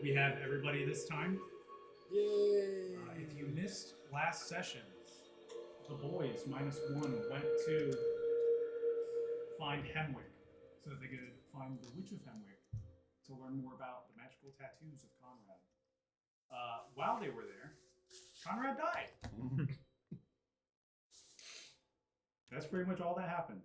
We have everybody this time. Yay! If you missed last session, the boys, -1, went to find Hemwick so that they could find the Witch of Hemwick to learn more about the magical tattoos of Konrad. While they were there, Konrad died. That's pretty much all that happened.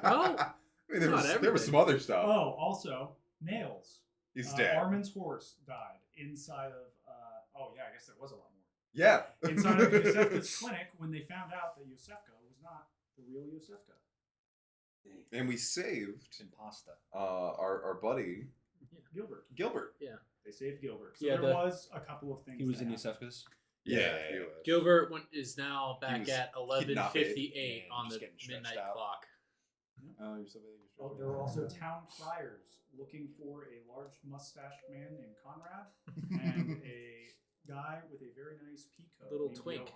Oh, I mean, there was some other stuff. Oh, also, Nails. He's dead. Armin's horse died inside of, I guess there was a lot more. Yeah. Inside of Yosefka's clinic when they found out that Yosefka was not the real Yosefka. And we saved Impasta. our buddy Gilbert. Yeah. They saved Gilbert. So Yeah, there was a couple of things. He was in that happened. Yosefka's. Yeah. Gilbert is now He back was at 11:58 Yeah, on just the getting stretched midnight out. clock. Oh, you're so big. Oh, there were also town criers looking for a large mustached man named Konrad and a guy with a very nice peacoat Little named twink.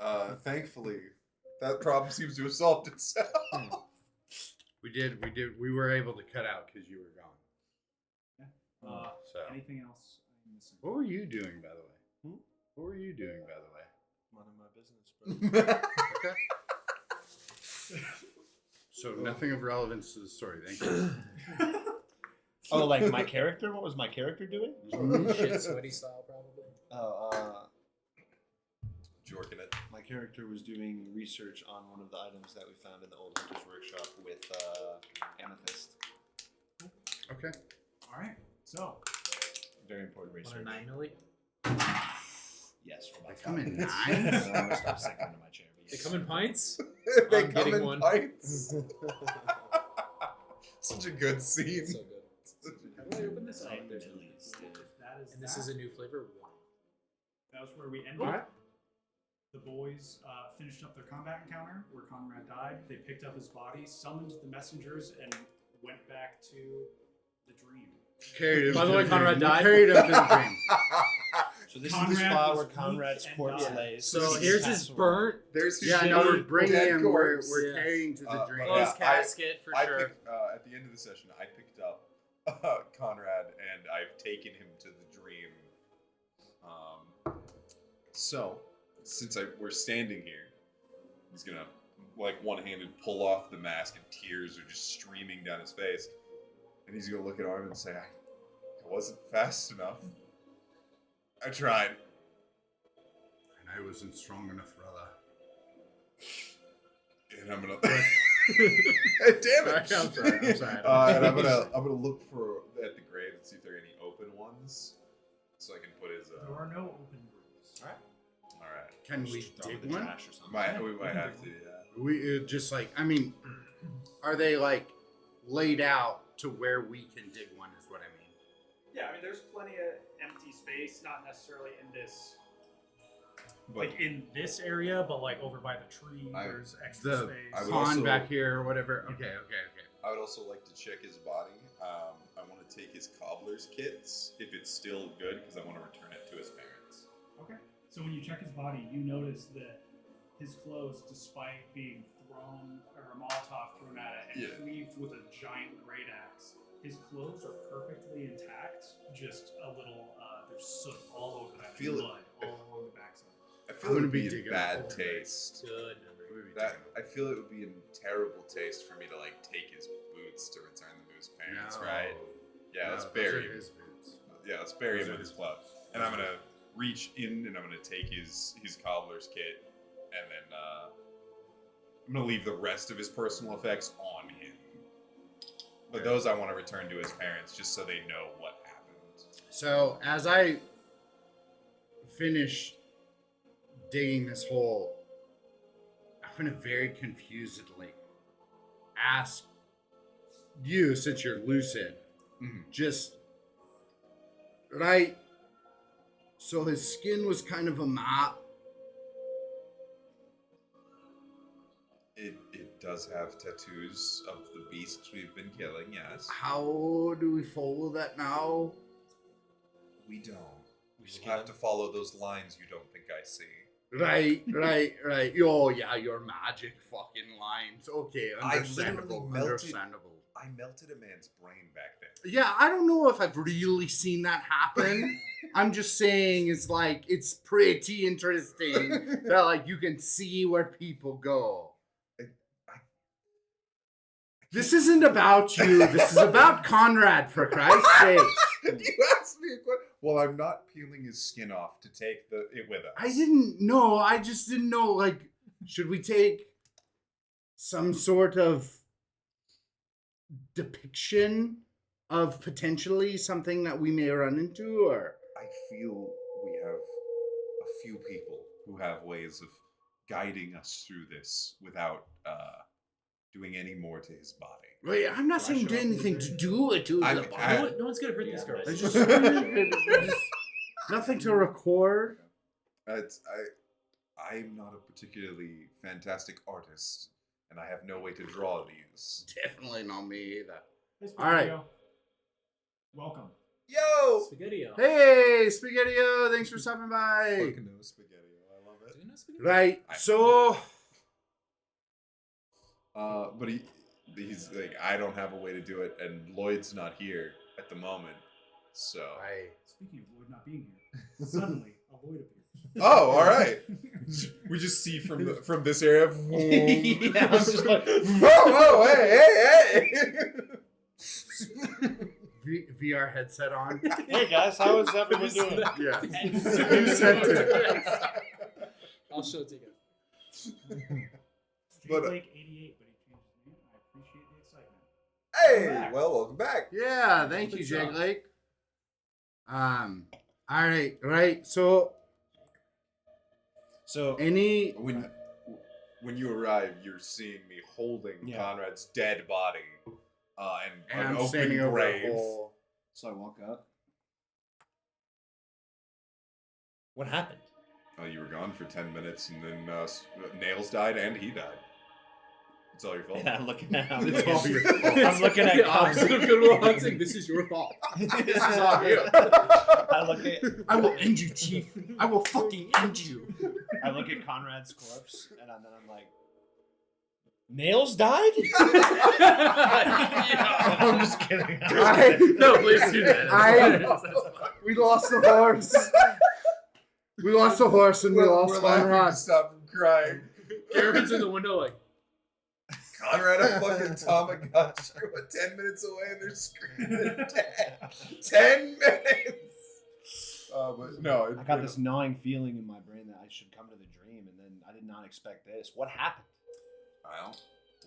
Johan. Thankfully, that problem seems to have solved itself. We were able to cut out because you were gone. So, Anything else I'm missing? what were you doing, by the way? What were you doing, by the way? None of my business, bro. Okay. So nothing of relevance to the story. Thank you. Oh, like my character? What was my character doing? Shit, sweaty style, probably. Oh, Jorking it. my character was doing research on one of the items that we found in the old hunter's workshop with amethyst. Okay. All right. So, Very important On research. a 9 milli. Yes, for my They come in confidence. nines? I'm gonna stop sinking into my chair. but They yes. come in pints. They I'm come getting in one. pints. Such a good scene. So good. How do I open this up? Right, There's at no- least. that is And this is a new flavor. that was where we ended. All right. The boys finished up their combat encounter where Konrad died. They picked up his body, summoned the messengers, and went back to the dream. Carried him By the to way, dream. Konrad died. Carried him to the dream. So this is Konrad the spot was where Conrad's weak and corpse dying. lays. So This is here's his casserole. burnt There's his Yeah, no, we're dead bringing him. We're corpse. Yeah. carrying to the dream. closed Yeah, casket for I sure. picked, at the end of the session, I picked up Konrad, and I've taken him to the dream. So, since we're standing here, he's gonna, like, one-handed pull off the mask, and tears are just streaming down his face. And he's gonna look at Armin and say, I wasn't fast enough. I tried. And I wasn't strong enough, brother. And I'm gonna... Damn it! I'm sorry. And I'm gonna look at the grave and see if there are any open ones, so I can put his. There are no open grooves. All right. Can we Just throw it in dig the one? trash or something. We might have to. Yeah. We just like, I mean, are they like laid out to where we can dig one? Is what I mean. Yeah, I mean, there's plenty of empty space, not necessarily in this, But like in this area, but like over by the tree, there's extra The space. I would pond also- back here or whatever. Okay. I would also like to check his body. I want to take his cobbler's kits if it's still good, because I want to return it to his parents. Okay. So when you check his body, you notice that his clothes, despite being thrown or a Molotov thrown at it and Yeah. cleaved with a giant great axe, his clothes are perfectly intact. Just a little, there's soot all over them. feel it. Blood all along the backside. I feel I'm it gonna would be be in digging bad a hole. taste. Good. I feel it would be in terrible taste for me to like take his boots to return them to his parents, No. right? Yeah, let's those bury are him. his boots. Yeah, let's bury him Those with are his his clothes. And I'm gonna reach in and I'm gonna take his cobbler's kit, and then I'm gonna leave the rest of his personal effects on him. But those I want to return to his parents just so they know what happened. So as I finish digging this hole, I'm gonna very confusedly ask you, since you're lucid, just right. So his skin was kind of a map. It does have tattoos of the beasts we've been killing, yes. How do we follow that now? We don't. We We skin have him. to follow those lines you don't think I see. Right. Oh yeah, your magic fucking lines. Okay, I understandable. literally melted- Understandable. I melted a man's brain back then. Yeah, I don't know if I've really seen that happen. I'm just saying it's pretty interesting that like you can see where people go. This isn't about you. This is about Konrad, for Christ's sake. You asked me a question. Well, I'm not peeling his skin off to take it with us. I didn't know. I just didn't know. Like, should we take some sort of depiction of potentially something that we may run into, or? I feel we have a few people who have ways of guiding us through this without doing any more to his body. Wait, I'm not saying do anything to do it to the body. No one's gonna hurt this girl. It's just nothing to record. I'm not a particularly fantastic artist, and I have no way to draw these. Definitely not me either. Hey, All right. Spaghetti-O. Welcome. Yo! Spaghetti-O. Hey, Spaghetti-O, thanks for stopping by. Fucking no spaghetti. I love Do it. you know spaghetti? Right, so But he's like, I don't have a way to do it, and Lloyd's not here at the moment, so. Speaking of Lloyd not being here, suddenly a Lloyd appears. Oh, all right. We just see from this area. Yeah, I'm just like, Whoa, hey. VR headset on. hey guys, how is everyone doing? Yeah. You sent it. I'll show it to you guys. But, Blake 88, but he changed his name. I appreciate the excitement. Hey, well, welcome back. Yeah, thank you, Jake Lake. All right. So any When you arrive, you're seeing me holding Konrad's dead body and an I'm open standing over a grave. hole. So I walk up. What happened? You were gone for 10 minutes, and then Nails died, and he died. It's all your fault. And I'm looking at It's all your fault. I'm looking at The opposite of Goodwill Hunting. This is your fault. This is all you. I look at I will end you, Chief. I will fucking end you. I look at Konrad's corpse, and then I'm like, Nails died? I'm just kidding. No, please do that. We lost the horse. We lost the horse and we lost We're laughing to Konrad. stop from crying. Garrett's in the window like, Konrad, a fucking Tamagotchi, 10 minutes away, and they're screaming dead. 10 minutes! But no. I got this gnawing feeling in my brain that I should come to the dream, and then I did not expect this. What happened? Well,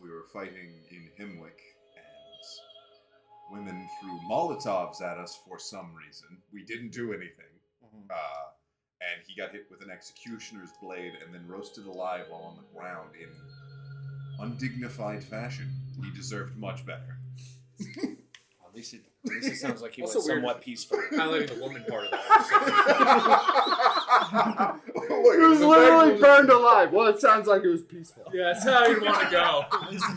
we were fighting in Himwick, and women threw Molotovs at us for some reason. We didn't do anything. And he got hit with an executioner's blade and then roasted alive while on the ground in undignified fashion. He deserved much better. At least it sounds like he Also went weird. somewhat peaceful. highlighting the woman part of that. It was literally burned alive. Well, it sounds like it was peaceful. Yeah, that's how you want to go.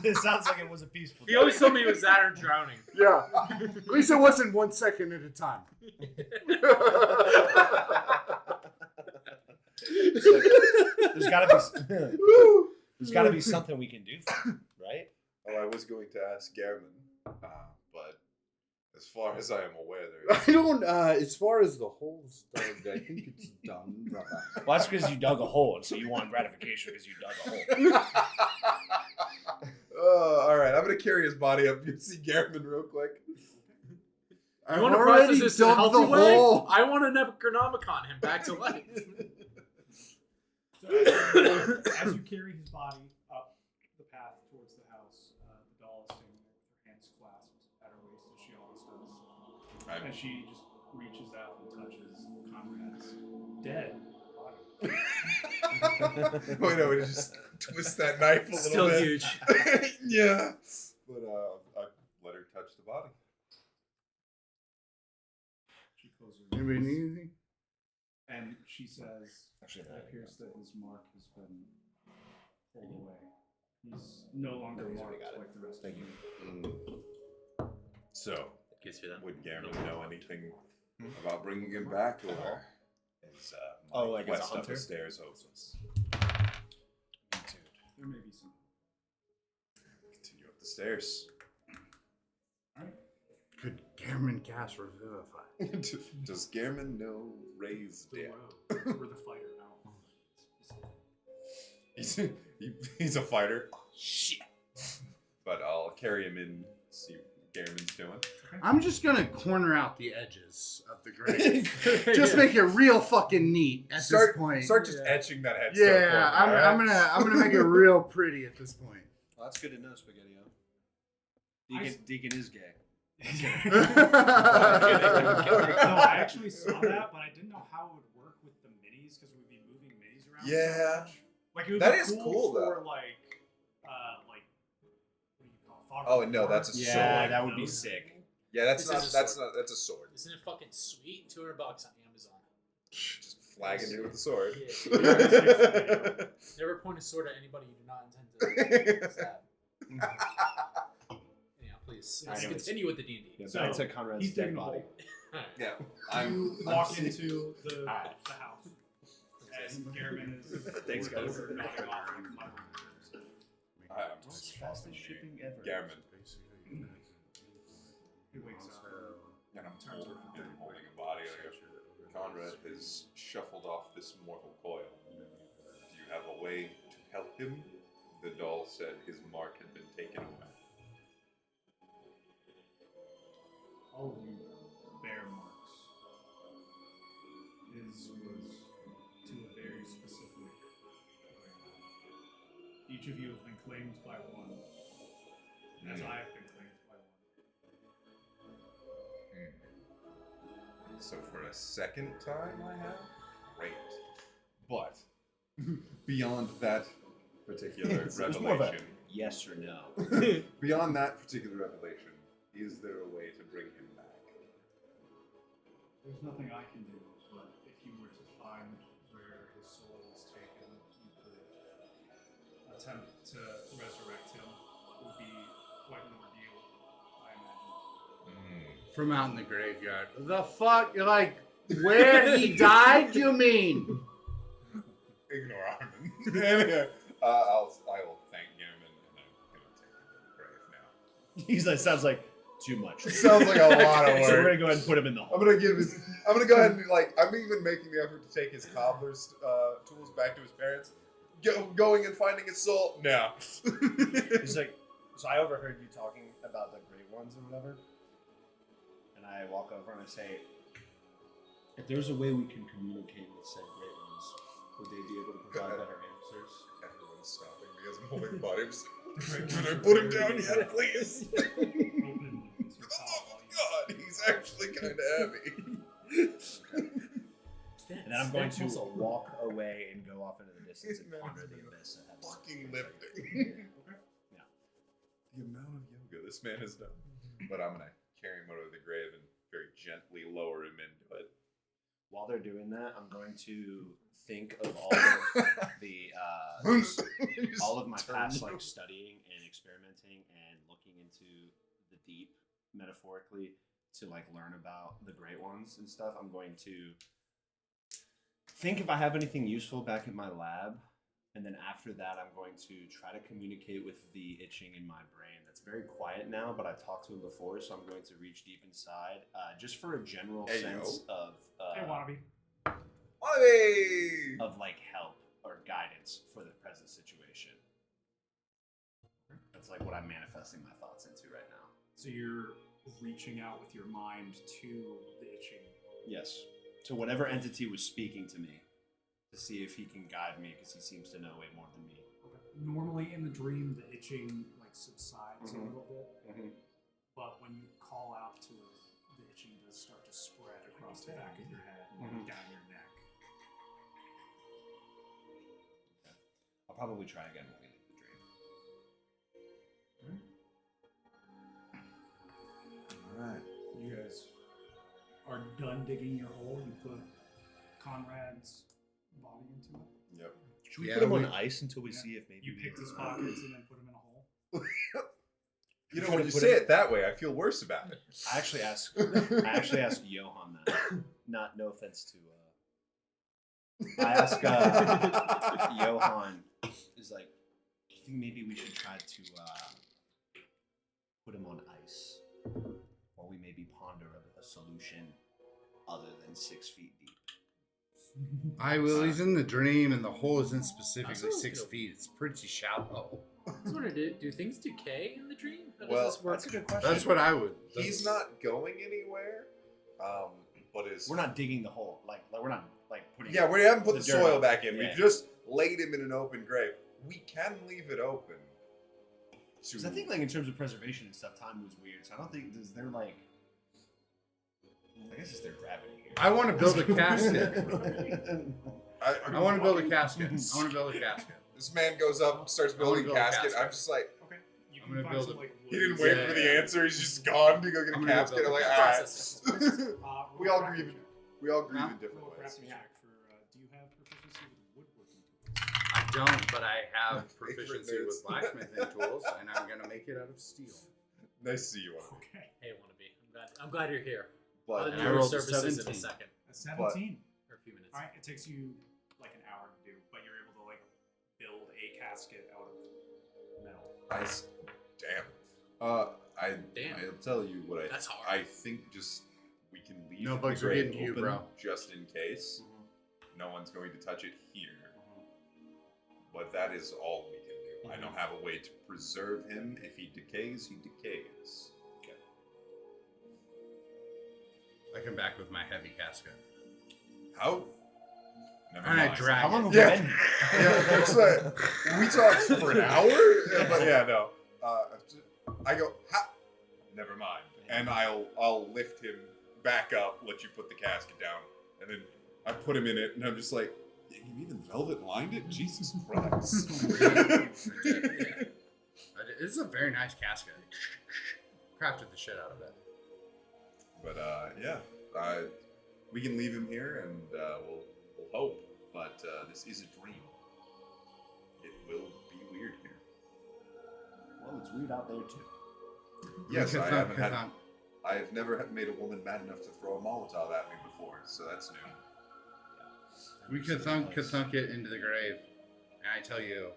It sounds like it was a peaceful He always told me it was that or drowning. Yeah. At least it wasn't 1 second at a time. There's gotta be something we can do for him, right? Oh, I was going to ask Gairman, but as far as I am aware, there I don't, as far as the hole's dug, I think it's done, brother. Well, that's because you dug a hole, and so you want gratification because you dug a hole. all right, I'm going to carry his body up. You see Gairman real quick. I You want to already process this in a dug healthy the way? hole. I want to Necronomicon him back to life. So as you carry his body up the path towards the house, the doll is standing there with her hands clasped at her waist, as she always does. Right. And she just reaches out and touches Konrad's dead body. Wait, no, we just twist that knife a little Still bit. huge. Yeah. But I let her touch the body. She closes her Anybody eyes, need anything? and she says, Actually, it appears that his mark has been pulled away. He's no longer he's marked already got it. like the rest Thank of you. you. So, Kiss you then. would Gairman know anything about bringing him back, or is my like as a quest up hunter? the stairs hopeless? There may be some. Continue up the stairs. Gehrman cast Revivify? Does Gehrman know Ray's The dead? rogue or the fighter? No. He's a fighter. Oh, shit. But I'll carry him in, see what Gehrman's doing. I'm just gonna corner out the edges of the grave. Just make it real fucking neat at this point. Start just etching that headstone. Yeah, I'm gonna make it real pretty at this point. Well, that's good to know, Spaghetti. Deacon is gay. No, I actually saw that, but I didn't know how it would work with the minis because we'd be moving minis around. Yeah. So much. Like it would That be is cool, for though. like what do you call it? Fog Oh, of no, war. that's a Yeah, sword. that would be Those- sick. Yeah, that's This is not. a That's sword. not. That's a sword. Isn't it fucking sweet? $200 on Amazon. Just flagging you with the sword. Yeah. Never point a sword at anybody you do not intend to stab. Yeah, please. Let's Anyways. continue with the D&D. Yeah, So, back to Konrad's he's dead digging a body. hole. Yeah, You I'm walk seeing- into the Alright. house, and Gehrman is Thanks, guys. over nodding off like my I'm Most fastest shipping ever. Gehrman, He wakes up. and I'm holding a body. Konrad has shuffled off this mortal coil. Do you have a way to help him? The doll said his mark had been taken away. All of you bear marks. His was to a very specific grade. Each of you have been claimed by one, as I have been claimed by one. So for a second time I have? Great. But beyond that particular It's more of a- revelation, Yes or no? beyond that particular revelation, is there a way to bring him back? There's nothing I can do, but if you were to find where his soul was taken, you could attempt to resurrect him. It would be quite an ordeal, I imagine. From out in the graveyard. The fuck? You're like, where he died, you mean? Ignore Armin. I will thank Gehrman and I'm going to take him to the grave now. He's like, sounds like too much. Sounds like a lot of So we're work. gonna go ahead and put him in the hole. I'm gonna go ahead and I'm even making the effort to take his cobbler's tools back to his parents. Going and finding his soul. No. He's like, so I overheard you talking about the great ones or whatever, and I walk over and I say, if there's a way we can communicate with said great ones, would they be able to provide better answers? Everyone's stopping because I'm holding bodies. Can I put him down yet, please? Open to For the love of God, he's actually kind of heavy. And then I'm going to walk away and go off into the distance and ponder the abyss ahead. Fucking lifting. Yeah. The amount of yoga this man has done. But I'm gonna carry him over to the grave and very gently lower him into it. While they're doing that, I'm going to think of all of the all of my past like studying and experimenting and looking into the deep metaphorically to like learn about the great ones and stuff. I'm going to think if I have anything useful back in my lab, and then after that I'm going to try to communicate with the itching in my brain that's very quiet now, but I talked to him before, so I'm going to reach deep inside just for a general Hey, sense of Hey, wannabe. Hey! of like help or guidance for the present situation. That's like what I'm manifesting my thoughts into right now. So you're reaching out with your mind to the itching. Yes. To whatever entity was speaking to me to see if he can guide me because he seems to know way more than me. Normally in the dream, the itching like subsides a Mhm. little bit, Mm-hmm. but when you call out to it, the itching does start to spread across the back of your head and Mhm. down your neck. I'll probably try again when we leave the dream. Alright. You guys are done digging your hole. You put Konrad's body into it. Yep. Should we Yeah, put him we- on ice until we Yeah. see if maybe You picked his pockets and then put him in a hole. You know, Trying when to you put say it- it that way, I feel worse about it. I actually asked Johan that. Not no offense to I asked Johan is like, do you think maybe we should try to put him on ice while we maybe maybe ponder a solution other than 6 feet deep. He's in the dream, and the hole isn't specifically Also, 6 feet. It's pretty shallow. I was wondering, do things decay in the dream? How does Well, this work? That's a good question. That's what I would. He's not going anywhere. But is We're not digging the hole. Like we're not like putting. Yeah, we haven't put the dirt soil on. back in. Yeah. We've just laid him in an open grave. We can leave it open. Because I think like in terms of preservation and stuff, time moves weird. So I don't think is there like. I guess it's their gravity here. I want to build a casket. I want to build a casket. This man goes up, starts I wanna building build a casket. casket. I'm just like, Okay. You I'm can gonna find build some, it. like, he didn't wood. wait for the answer. He's just gone to go get a I'm gonna go casket. build I'm a like, casket. alright. We all grieve. We all grieve Huh? in different Roll a ways. crafting check for. Do you have proficiency with woodworking tools? I don't, but I have My favorite proficiency nerds. with blacksmithing tools, and I'm gonna make it out of steel. Nice to see you, Armin. Okay. Hey, wannabe. I'm glad you're here. But I'll And do I your rolled a services in a 17. second. A 17. Or a few minutes. All right. It takes you like an hour to do, but you're able to like build a casket out of metal. Damn. Damn. I'll tell you what That's hard. I think just we can leave No the bugs are grave getting to you, open bro. just in case. No one's going to touch it here. But that is all we can do. I don't have a way to preserve him. If he decays, he decays. I come back with my heavy casket. How? Never And I mind. drag How long it. have we been? Yeah, it's like, we talked for an hour? But yeah, no. I go, ha! Never mind. And I'll lift him back up, let you put the casket down, and then I put him in it, and I'm just like, you even velvet lined it? Jesus Christ. This is a very nice casket. Crafted the shit out of it. But yeah, we can leave him here, and we'll hope. But this is a dream. It will be weird here. Well, it's weird out there too. Yes, I haven't had. Kathunk. I've never made a woman mad enough to throw a Molotov at me before, so that's new. We could thunk it into the grave, and I tell you,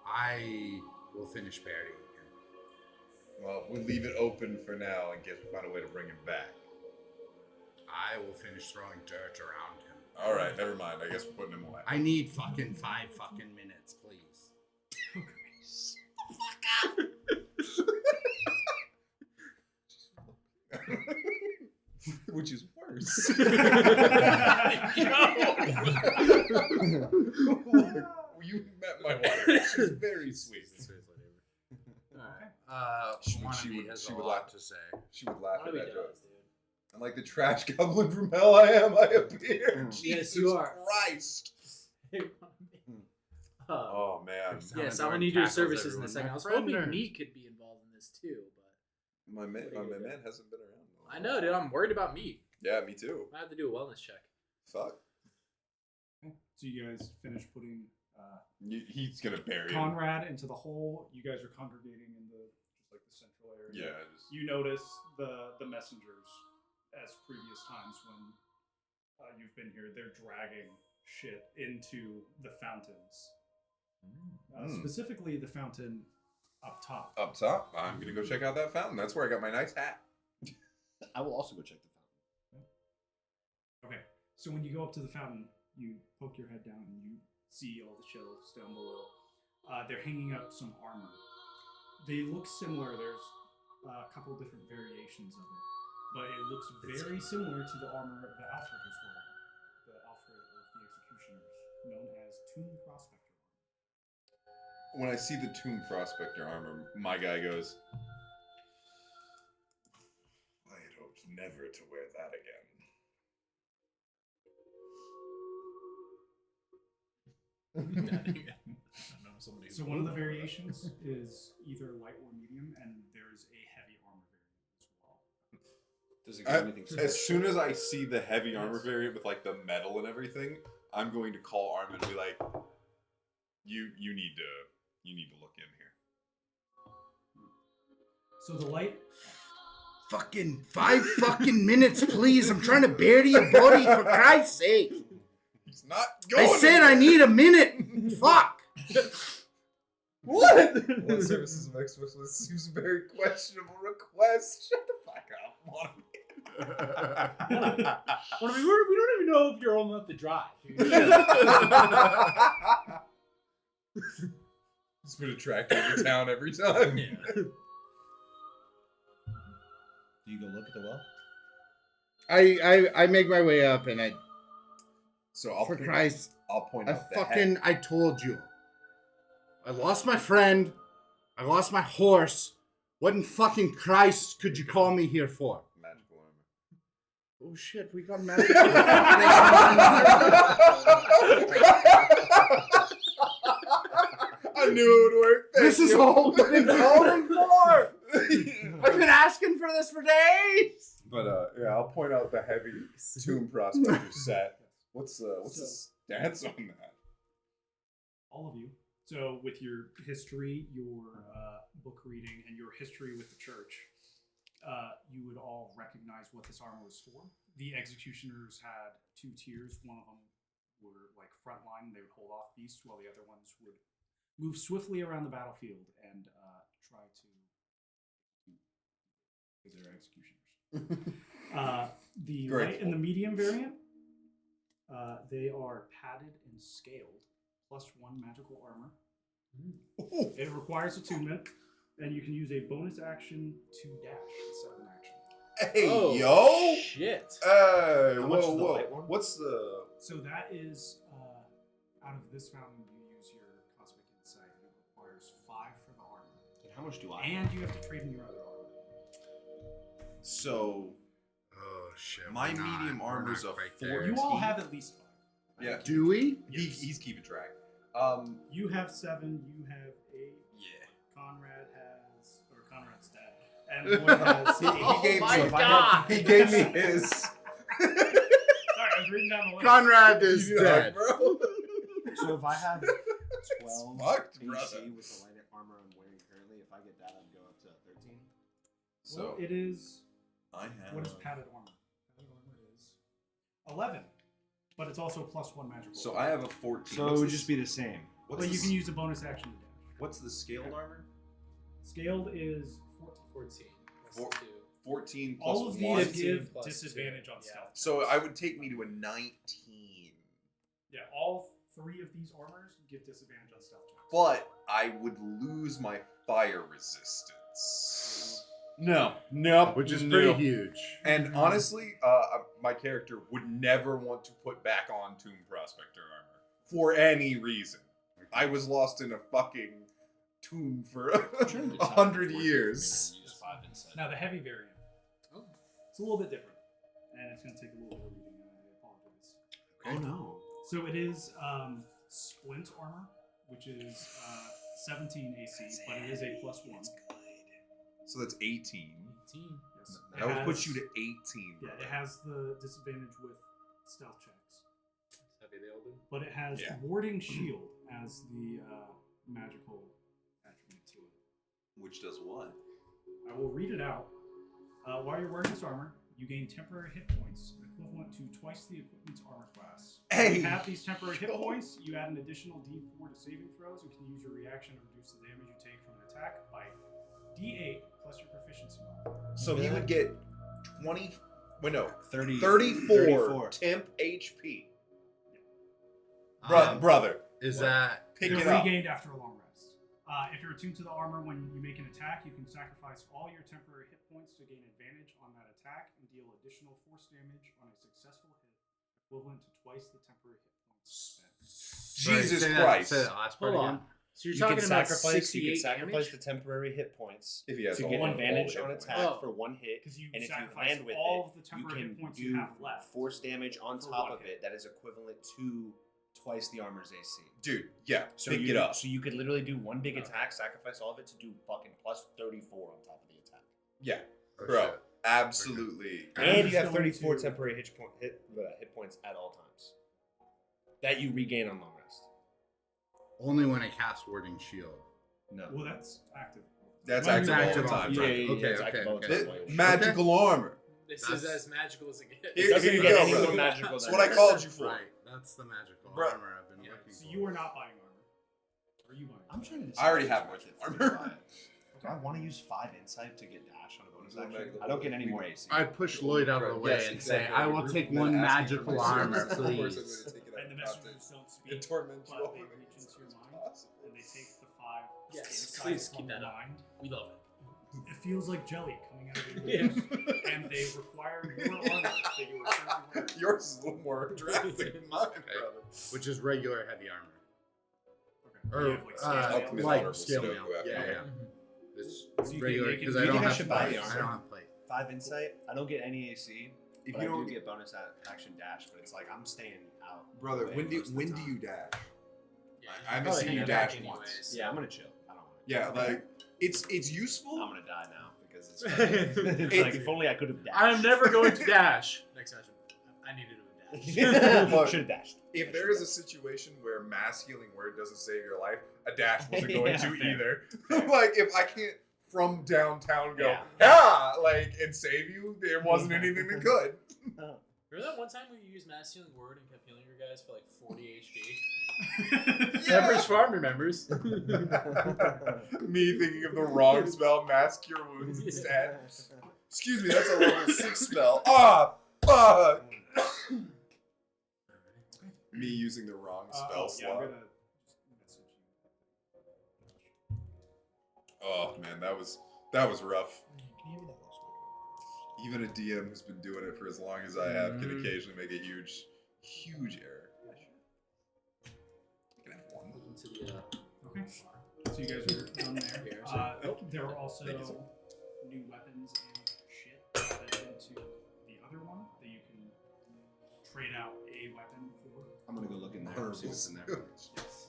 I will finish burying him. Well, we'll leave it open for now in case we find a way to bring him back. I will finish throwing dirt around him. All right, never mind. I guess we're putting him away. I need fucking 5 fucking minutes, please. Which is worse. You met my wife. She's very sweet. Wannabe has she a would lot laugh. to say. She would laugh at Wannabe that joke. does, dude. I'm like the trash goblin from hell I appear. Yes, Jesus you are. Christ. Oh, man. Yes, I Someone will need your tackles services in a everyone. second. My I was friend hoping or- meat could be involved in this too, but My man hasn't been around. I know, dude. I'm worried about meat. Yeah, me too. I have to do a wellness check. Fuck. So you guys finish putting He's gonna bury him. Konrad into the hole. You guys are congregating in the just like the central area. Yeah, just You notice the messengers, as previous times when you've been here, they're dragging shit into the fountains. Specifically, the fountain up top. up top. I'm gonna go check out that fountain. That's where I got my nice hat. I will also go check the fountain. Okay, so when you go up to the fountain, you poke your head down and you see all the shelves down below. They're hanging up some armor. They look similar. There's a couple different variations of it, but it looks very similar to the armor that Alfred was wearing. The Alfred of the Executioners, known as Tomb Prospector. When I see the Tomb Prospector armor, my guy goes, I had hoped never to wear that again. So one of the variations is either light or medium, and there's a heavy armor variant as well. Does it give anything special? As soon as I see the heavy armor variant with like the metal and everything, I'm going to call Armin and be like, you need to look in here. So the light. Fucking 5 fucking minutes, please. I'm trying to bury your body, for Christ's sake. He's not going. I said I need a minute. Fuck. What? Services of Express seems a very questionable request. Shut the fuck Well, I mean, we don't even know if you're old enough to drive. Just put a tractor in town every time. Yeah. Do you go look at the well? I make my way up and I, So I'll for point, Christ, I'll point I out the head. I told you. I lost my friend. I lost my horse. What in fucking Christ could you call me here for? Magical armor. Oh shit, we got magic. I knew it would work. This is all I've been calling for. I've been asking for this for days. But yeah, I'll point out the heavy Tomb Prospector set. What's the stats on that? All of you. So with your history, your book reading, and your history with the church, you would all recognize what this armor was for. The executioners had 2 tiers. One of them were like frontline; they would hold off beasts, while the other ones would move swiftly around the battlefield and try to their executioners. The Great. light and the medium variant, they are padded and scaled, +1 magical armor. It requires attunement, and you can use a bonus action to dash instead of an action. Hey, Oh, yo! shit. Hey, How much is whoa, the whoa. light one? What's the... So that is, out of this fountain, you use your cosmic insight, and it requires 5 for the armor. And how much do I? And you have to trade in your other armor. So, Oh shit. my we're not- medium we're armor's not a quite 4. there. You all have at least 5. Yeah. Do we? Yes. He's keeping track. You have 7, you have 8. Yeah. Conrad's dead. And Lloyd has He 8. gave my me, God. He gave me his. Sorry, I was reading down the list. Conrad is Yeah, dead. bro. So if I have 12 fucked, AC brother. with the light armor I'm wearing currently, if I get that, I'd go up to 13. So, Well, it is. I have... What is padded armor? Padded armor is 11, but it's also +1 magical. So I have a 14. So it would just be the same. But you can use a bonus action to dash. What's the scaled armor? Scaled is 14. 14. Four- 2. 14 plus All of 1. these 15 give plus disadvantage 2. on Yeah. stealth. So I would take me to a 19. Yeah, all 3 of these armors give disadvantage on stealth checks. But I would lose my fire resistance. No. Which is pretty huge. And honestly, my character would never want to put back on Tomb Prospector armor for any reason. I was lost in a fucking tomb for 100 years. Use 5 instead. Now the heavy variant. Oh. It's a little bit different, and it's going to take a little bit of reading, and I apologize. Oh no. So it is splint armor, which is 17 AC, but it is a +1. So that's 18. 18. Yes. That would It put has- you to 18. Yeah, it has the disadvantage with stealth checks, That's heavy they all do. but it has Yeah. warding shield as the magical attribute to it. Which does what? I will read it out. While you're wearing this armor, you gain temporary hit points equivalent to twice the equipment's armor class. When Hey! you have these temporary hit points, you add an additional D4 to saving throws and can use your reaction to reduce the damage you take from an attack by D8 plus your proficiency modifier. So he would get 20. Wait, no. 30, 34 temp HP. Brother, Is that pick They're it up. regained after a long rest. If you're attuned to the armor when you make an attack, you can sacrifice all your temporary hit points to gain advantage on that attack and deal additional force damage on a successful hit, equivalent to twice the temporary hit points spent. Jesus Say Christ. That last part Hold again. on. So you're You talking can about sacrifice 68 sacrifice damage? the temporary hit points If he has to all get all advantage hit on points. attack Oh. for 1 hit. Because you And if you sacrifice land with all it, of the you temporary can hit points do you have left. force damage on for top one of hit. it that is equivalent to twice the armor's AC. Dude, yeah, So pick you it could- up. So you could literally do one big attack, sacrifice all of it to do fucking plus 34 on top of the attack. Yeah, Oh, bro, shit. absolutely. I'm And you just have going 34 to- temporary hit points at all times that you regain on long rest. Only when I cast Warding Shield. No. Well, that's active. That's When active you- all the time. Yeah, right? yeah, yeah, Okay, it's active okay, all the okay. time. It- Magical armor. This That's- is as magical as it gets. Here- It doesn't here you get go, any more brother. magical That's than what I that. called you for. Right, that's the magical Bruh. armor I've been Yeah, looking So for. you are not buying armor. Are you buying? I'm trying to I already decide have if it's my worth it for me to buy it. Do I want to use 5 insight to get dash on a bonus bonus action. I don't get any more AC. I push Lloyd out of the way Yes, and exactly. say, I will take Then one asking for magical my armor, services, of course please. I'm gonna take it And the out of the messengers don't speak, and torment you but all they the reach ways into your mind, possible. and they take the 5 Yes, inside please from keep that the up. mind. We love it. It feels like jelly coming out of your Yeah. lips, and they require your armor that you are currently wearing. Yours is a little more drastic than mine, brother. Which is regular heavy armor. Okay. Or, You have, like, scale Alchemist mail. like honorable scale stoke mail. after. Yeah, Okay. yeah. It's So you regular can make it- because you I don't think I have should buy plate. the I armor? don't have plate. 5 insight. I don't get any AC. If But you I don't, do get bonus action dash, but it's like I'm staying out. brother, way when do most of the time. you dash? Yeah, I haven't probably seen hang you back dash anyways. once. Yeah, I'm gonna chill. I don't want to. Yeah, like it's useful. I'm gonna die now because it's, it's like if only I could have dashed. I'm never going to dash. Next session. I needed to Look, Should have dashed. If there is a situation where mass healing word doesn't save your life, a dash wasn't going Yeah, to fair. either. Fair. Like if I can't from downtown go Yeah. like and save you, there wasn't anything that could. Remember that one time we used mass healing word and kept healing your guys for like 40 HP? Yeah. Average farm remembers. Me thinking of the wrong spell, mass cure wounds instead. Excuse me, that's a level 6 spell. Ah, fuck. Me using the wrong spell Yeah, I'm slot. gonna just message you. Oh man, that was rough. Can you give me that little Even a DM who's been doing it for as long as I have can occasionally make a huge error. Can I have one? Into the, Okay. So you guys are done there. There are also Thank you, sir. new weapons and shit added into the other one that you can trade out a weapon for. I'm gonna go look in there and see what's in there.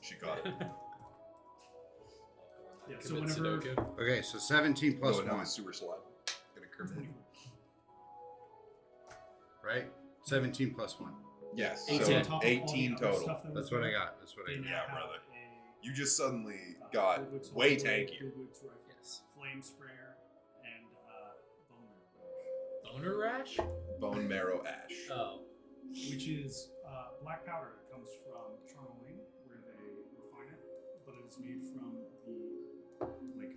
She caught it. Yeah, so commit whenever Sudoku. Okay, so 17 plus Going down 1, the sewer slide. Gonna commit. right? 17 plus 1. Yes. 18. So on top of all the 18 other total. stuff that was That's what I there, got. That's what I they got. now Yeah, have brother. a, You just suddenly got Goodwood's way Hollow, tanky. Goodwood's Rifle, Yes. Flame Sprayer, and Bone Arrow, Boner rash? Bone marrow ash. Oh. which is black powder that comes from Charnel where they refine it, but it is made from the like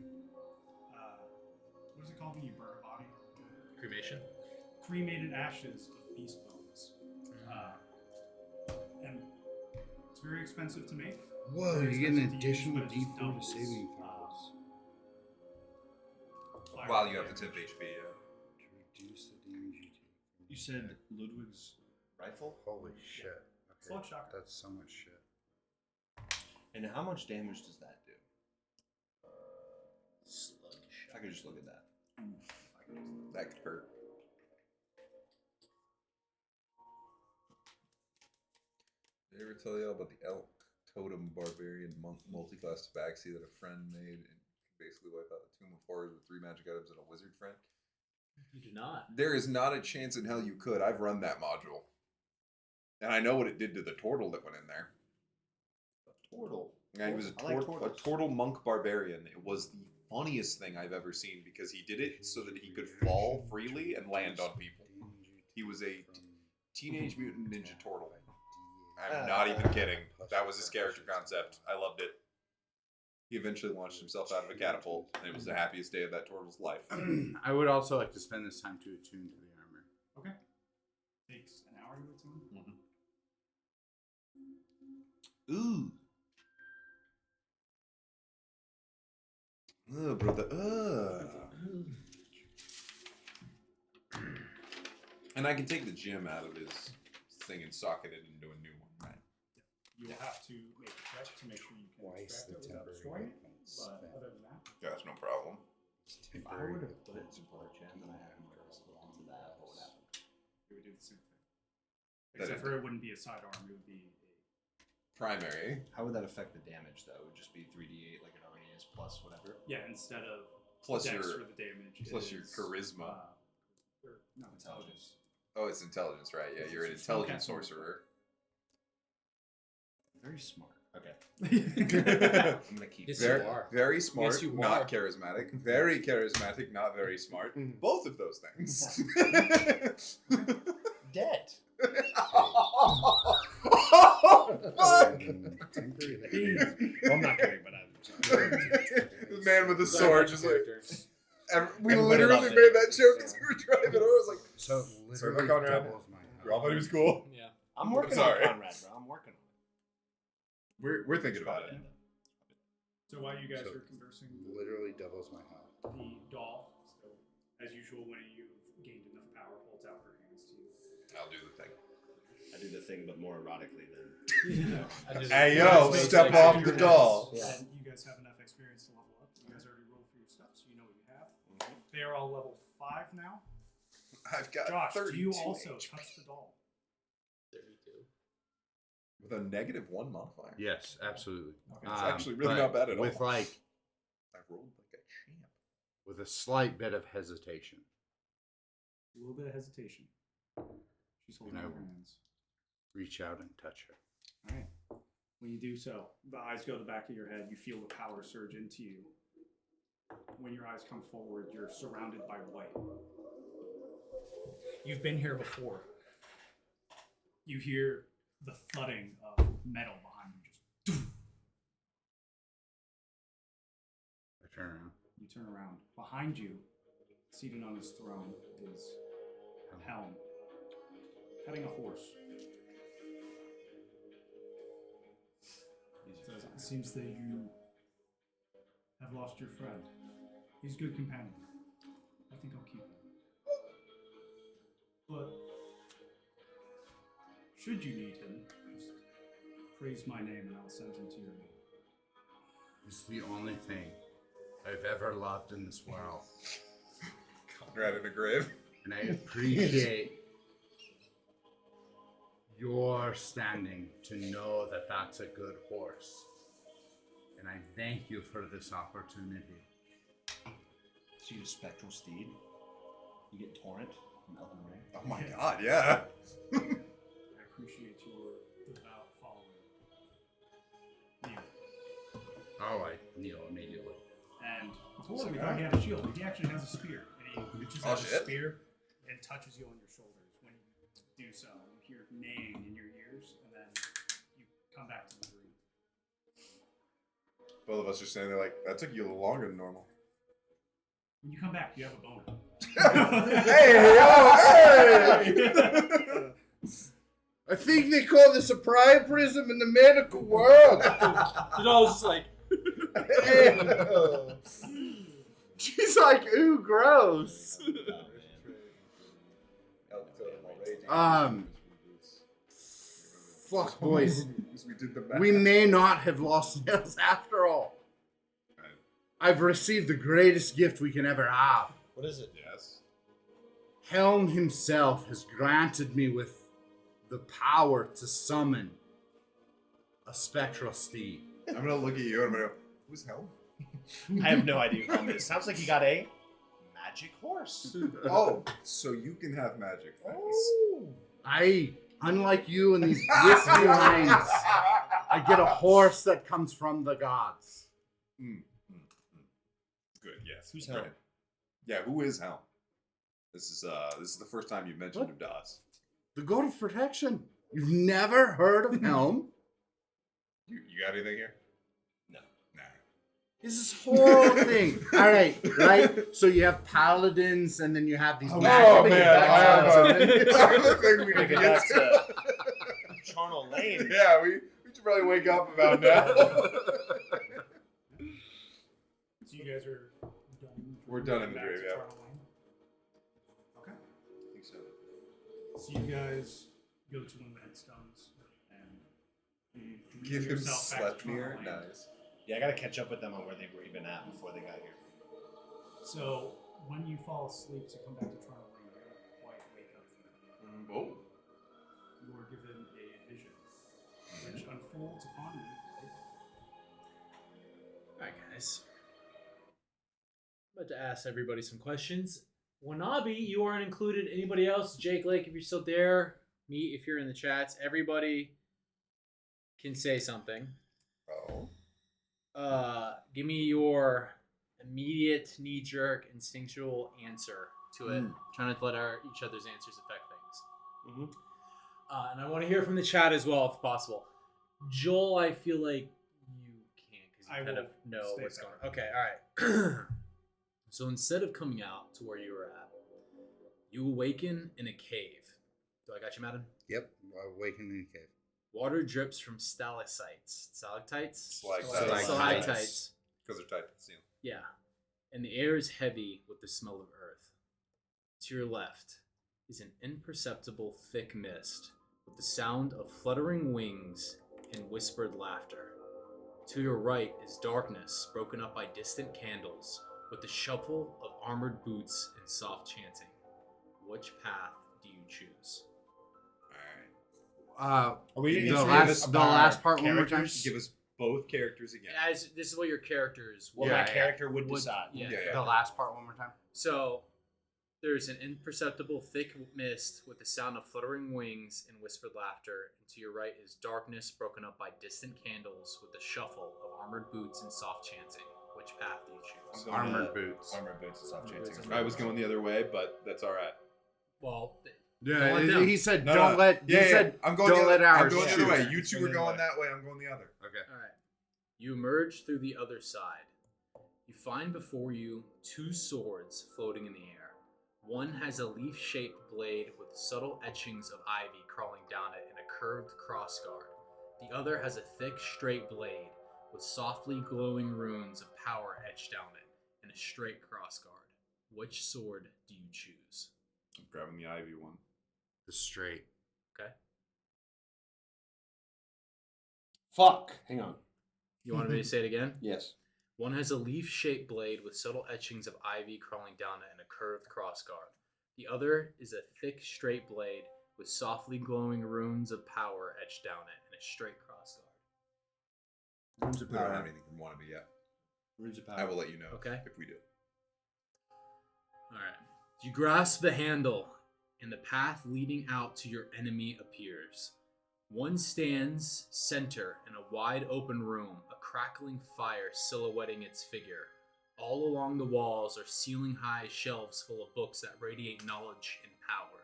what is it called when you burn a body? Cremation? Cremated ashes of beast bones, and it's very expensive to make. Whoa, Very you get an expensive to use, additional but it just D4 to doubles, saving throws. fire While you have the damage. 10 HP, yeah. To reduce the damage you take. You said Ludwig's rifle? Holy shit. Okay, Slug shocker. that's so much shit. And how much damage does that do? Slug If I could just look at that. That could hurt. Did I ever tell y'all about the elk totem barbarian monk multi-class tabaxi that a friend made and basically wipe out the Tomb of Horrors with 3 magic items and a wizard friend? You do not. There is not a chance in hell you could. I've run that module. And I know what it did to the turtle that went in there. Turtle. Yeah, he was I like turtles. a turtle monk barbarian. It was the funniest thing I've ever seen because he did it so that he could fall freely and land on people. He was a Teenage Mutant Ninja Turtle. I'm not even kidding. That was his character concept. I loved it. He eventually launched himself out of a catapult, and it was the happiest day of that turtle's life. I would also like to spend this time to attune to the armor. Okay. Takes an hour to attune. Ooh. Oh, brother. And I can take the gem out of his thing and socket it into a new one, right? You will have to make a check to make sure you can extract it without destroying it. But other than that, That's no problem. If I were to put it in Parchan and I had him put onto that, what would happen? it would do the same thing. That Except is- for it wouldn't be a sidearm, it would be Primary. How would that affect the damage though? It would just be 3d8 like it already is plus whatever. instead of Plus dex your for the damage. plus your is, charisma. Or, no, intelligence. Oh, it's intelligence, right? Yeah, you're an It's spell intelligent casting. sorcerer. Very smart. Okay. Yeah. I'm gonna keep Yes, it. you Very, are. very smart, Yes, you not are. charismatic. Very charismatic, not very smart. Both of those things. Dead. Oh, fuck! Well, I'm not kidding, but I'm sorry. The man with the sword just like We Everybody literally loved it. made that joke as we were driving over. I was like, So Sorry literally about Konrad. doubles my I thought he was cool. Yeah. I'm working sorry. on Konrad, bro. I'm working on it. We're thinking about it. So while you guys So- are conversing, literally doubles my health. the doll, so as usual, when you've gained enough power, holds out her hands to you. I'll do the thing. I do the thing, but more erotically than. I just- Hey, yo, Space step like off super the nice. doll. Yeah. And you guys have enough experience to level up. You guys already rolled for your stuff, so you know what you have. They are all level 5 now. I've got Josh, do 32 you also HP. touch the doll? 32. With a -1 modifier. Yes, absolutely. Okay. It's actually really but not bad at all. With like I rolled like a champ. with a slight bit of hesitation. A little bit of hesitation. She's holding You know. her hands. Reach out and touch her. All right. When you do so, the eyes go to the back of your head. You feel the power surge into you. When your eyes come forward, you're surrounded by white. You've been here before. You hear the thudding of metal behind you. Just I turn around. you turn around. Behind you, seated on his throne, is Helm, petting a horse. Says, it seems that you have lost your friend. He's a good companion. I think I'll keep him. But should you need him, just praise my name and I'll send him to your name. It's the only thing I've ever loved in this world. Konrad in a grave. And I appreciate your standing to know that that's a good horse. And I thank you for this opportunity. So you get spectral steed. You get torrent from Elden Ring. Oh my god, yeah. I appreciate your devout following. Kneel. Oh, I kneel immediately. And before we thought he had a shield, but he actually has a spear. And he reaches Oh, out his shit. spear and touches you on your shoulders. When you do so, you hear neighing in your ears, and then you come back to the room. Both of us are standing there like, that took you a little longer than normal. When you come back, you have a boner. Hey! I think they call this a priapism in the medical world. The doll's just like, She's like, ooh, gross. Fuck, boys. We did the math. We may not have lost nails after all. I've received the greatest gift we can ever have. What is it? Yes. Helm himself has granted me with the power to summon a spectral steed. I'm gonna look at you and I'm gonna go, who's Helm? I have no idea what it sounds like you got a magic horse. Oh, so you can have magic things. Unlike you and these wispy lines, I get a horse that comes from the gods. Good, yes. Who's Great. Helm? Yeah, who is Helm? This is the first time you've mentioned What? him to us. The god of protection. You've never heard of Helm? You got anything here? No. Nah. It's this whole thing. All right. So you have paladins, and then you have these. Oh, magic man, guys. I have a thing we Gotta need to get get back to. to Charnel Lane. Yeah, we should probably wake up about now. So you guys are done. We're done in the Back grave, to yeah. Charnel Lane? Okay. I think so. So you guys go to one of the headstones and you Give him yourself back to Sleipnir. Charnel Lane. Nice. Yeah, I gotta catch up with them on where they were even at before they got here. So when you fall asleep to come back to Charnel Lane, you don't quite wake up from it. Oh. You are given a vision, which unfolds upon you. alright, guys. I'm about to ask everybody some questions. Wanabe, you aren't included. Anybody else? Jake Lake, if you're still there. Me, if you're in the chats. Everybody can say something. Oh. Give me your immediate, knee-jerk, instinctual answer to it. Trying not to let each other's answers affect things. And I want to hear from the chat as well, if possible. Joel, I feel like you can't because I you kind will of know stay what's going separate. on. Okay, all right. So instead of coming out to where you were at, you awaken in a cave. Do I got you, Madden? Yep. Awakening in a cave. Water drips from stalactites. Stalactites? Stalactites. Because they're tied to the ceiling. Yeah. And the air is heavy with the smell of earth. To your left is an imperceptible thick mist with the sound of fluttering wings and whispered laughter. To your right is darkness broken up by distant candles with the shuffle of armored boots and soft chanting. Which path do you choose? Alright. Are we The last part one more time? Give us both characters again. As this is what your characters What my character would decide. Yeah. The last part one more time. So there's an imperceptible thick mist with the sound of fluttering wings and whispered laughter, and to your right is darkness broken up by distant candles with the shuffle of armored boots and soft chanting. Which path do you choose? Armored boots. Armored boots and soft chanting. I was going the other way, but that's all right. Well, Yeah, Don't let them. he said No, don't no. let. Yeah, he said I'm going don't the let other, I'm ours going the shoot. other way. You two Going are the other going way. that way. I'm going the other. Okay. all right. You emerge through the other side. You find before you two swords floating in the air. One has a leaf-shaped blade with subtle etchings of ivy crawling down it and a curved crossguard. The other has a thick, straight blade with softly glowing runes of power etched down it and a straight crossguard. Which sword do you choose? I'm grabbing the ivy one. The straight. Okay. Fuck. Hang on. You want me to say it again? Yes. One has a leaf-shaped blade with subtle etchings of ivy crawling down it and a curved crossguard. The other is a thick, straight blade with softly glowing runes of power etched down it and a straight crossguard. Runes of We don't power. have anything from one of it yet. Runes of power. I will let you know Okay. if we do. All right. You grasp the handle, and the path leading out to your enemy appears. One stands center in a wide open room, a crackling fire silhouetting its figure. All along the walls are ceiling-high shelves full of books that radiate knowledge and power.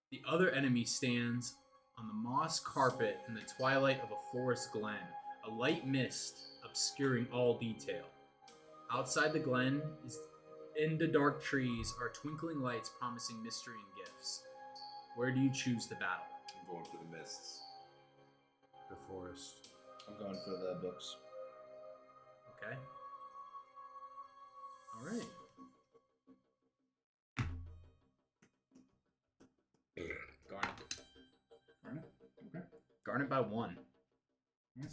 The other enemy stands on the moss carpet in the twilight of a forest glen, a light mist obscuring all detail. Outside the glen is in the dark trees are twinkling lights promising mystery and gifts. Where do you choose to battle? I'm going for the mists. The forest. I'm going for the books. Okay. All right. Garnet. Garnet? Okay. Garnet by one.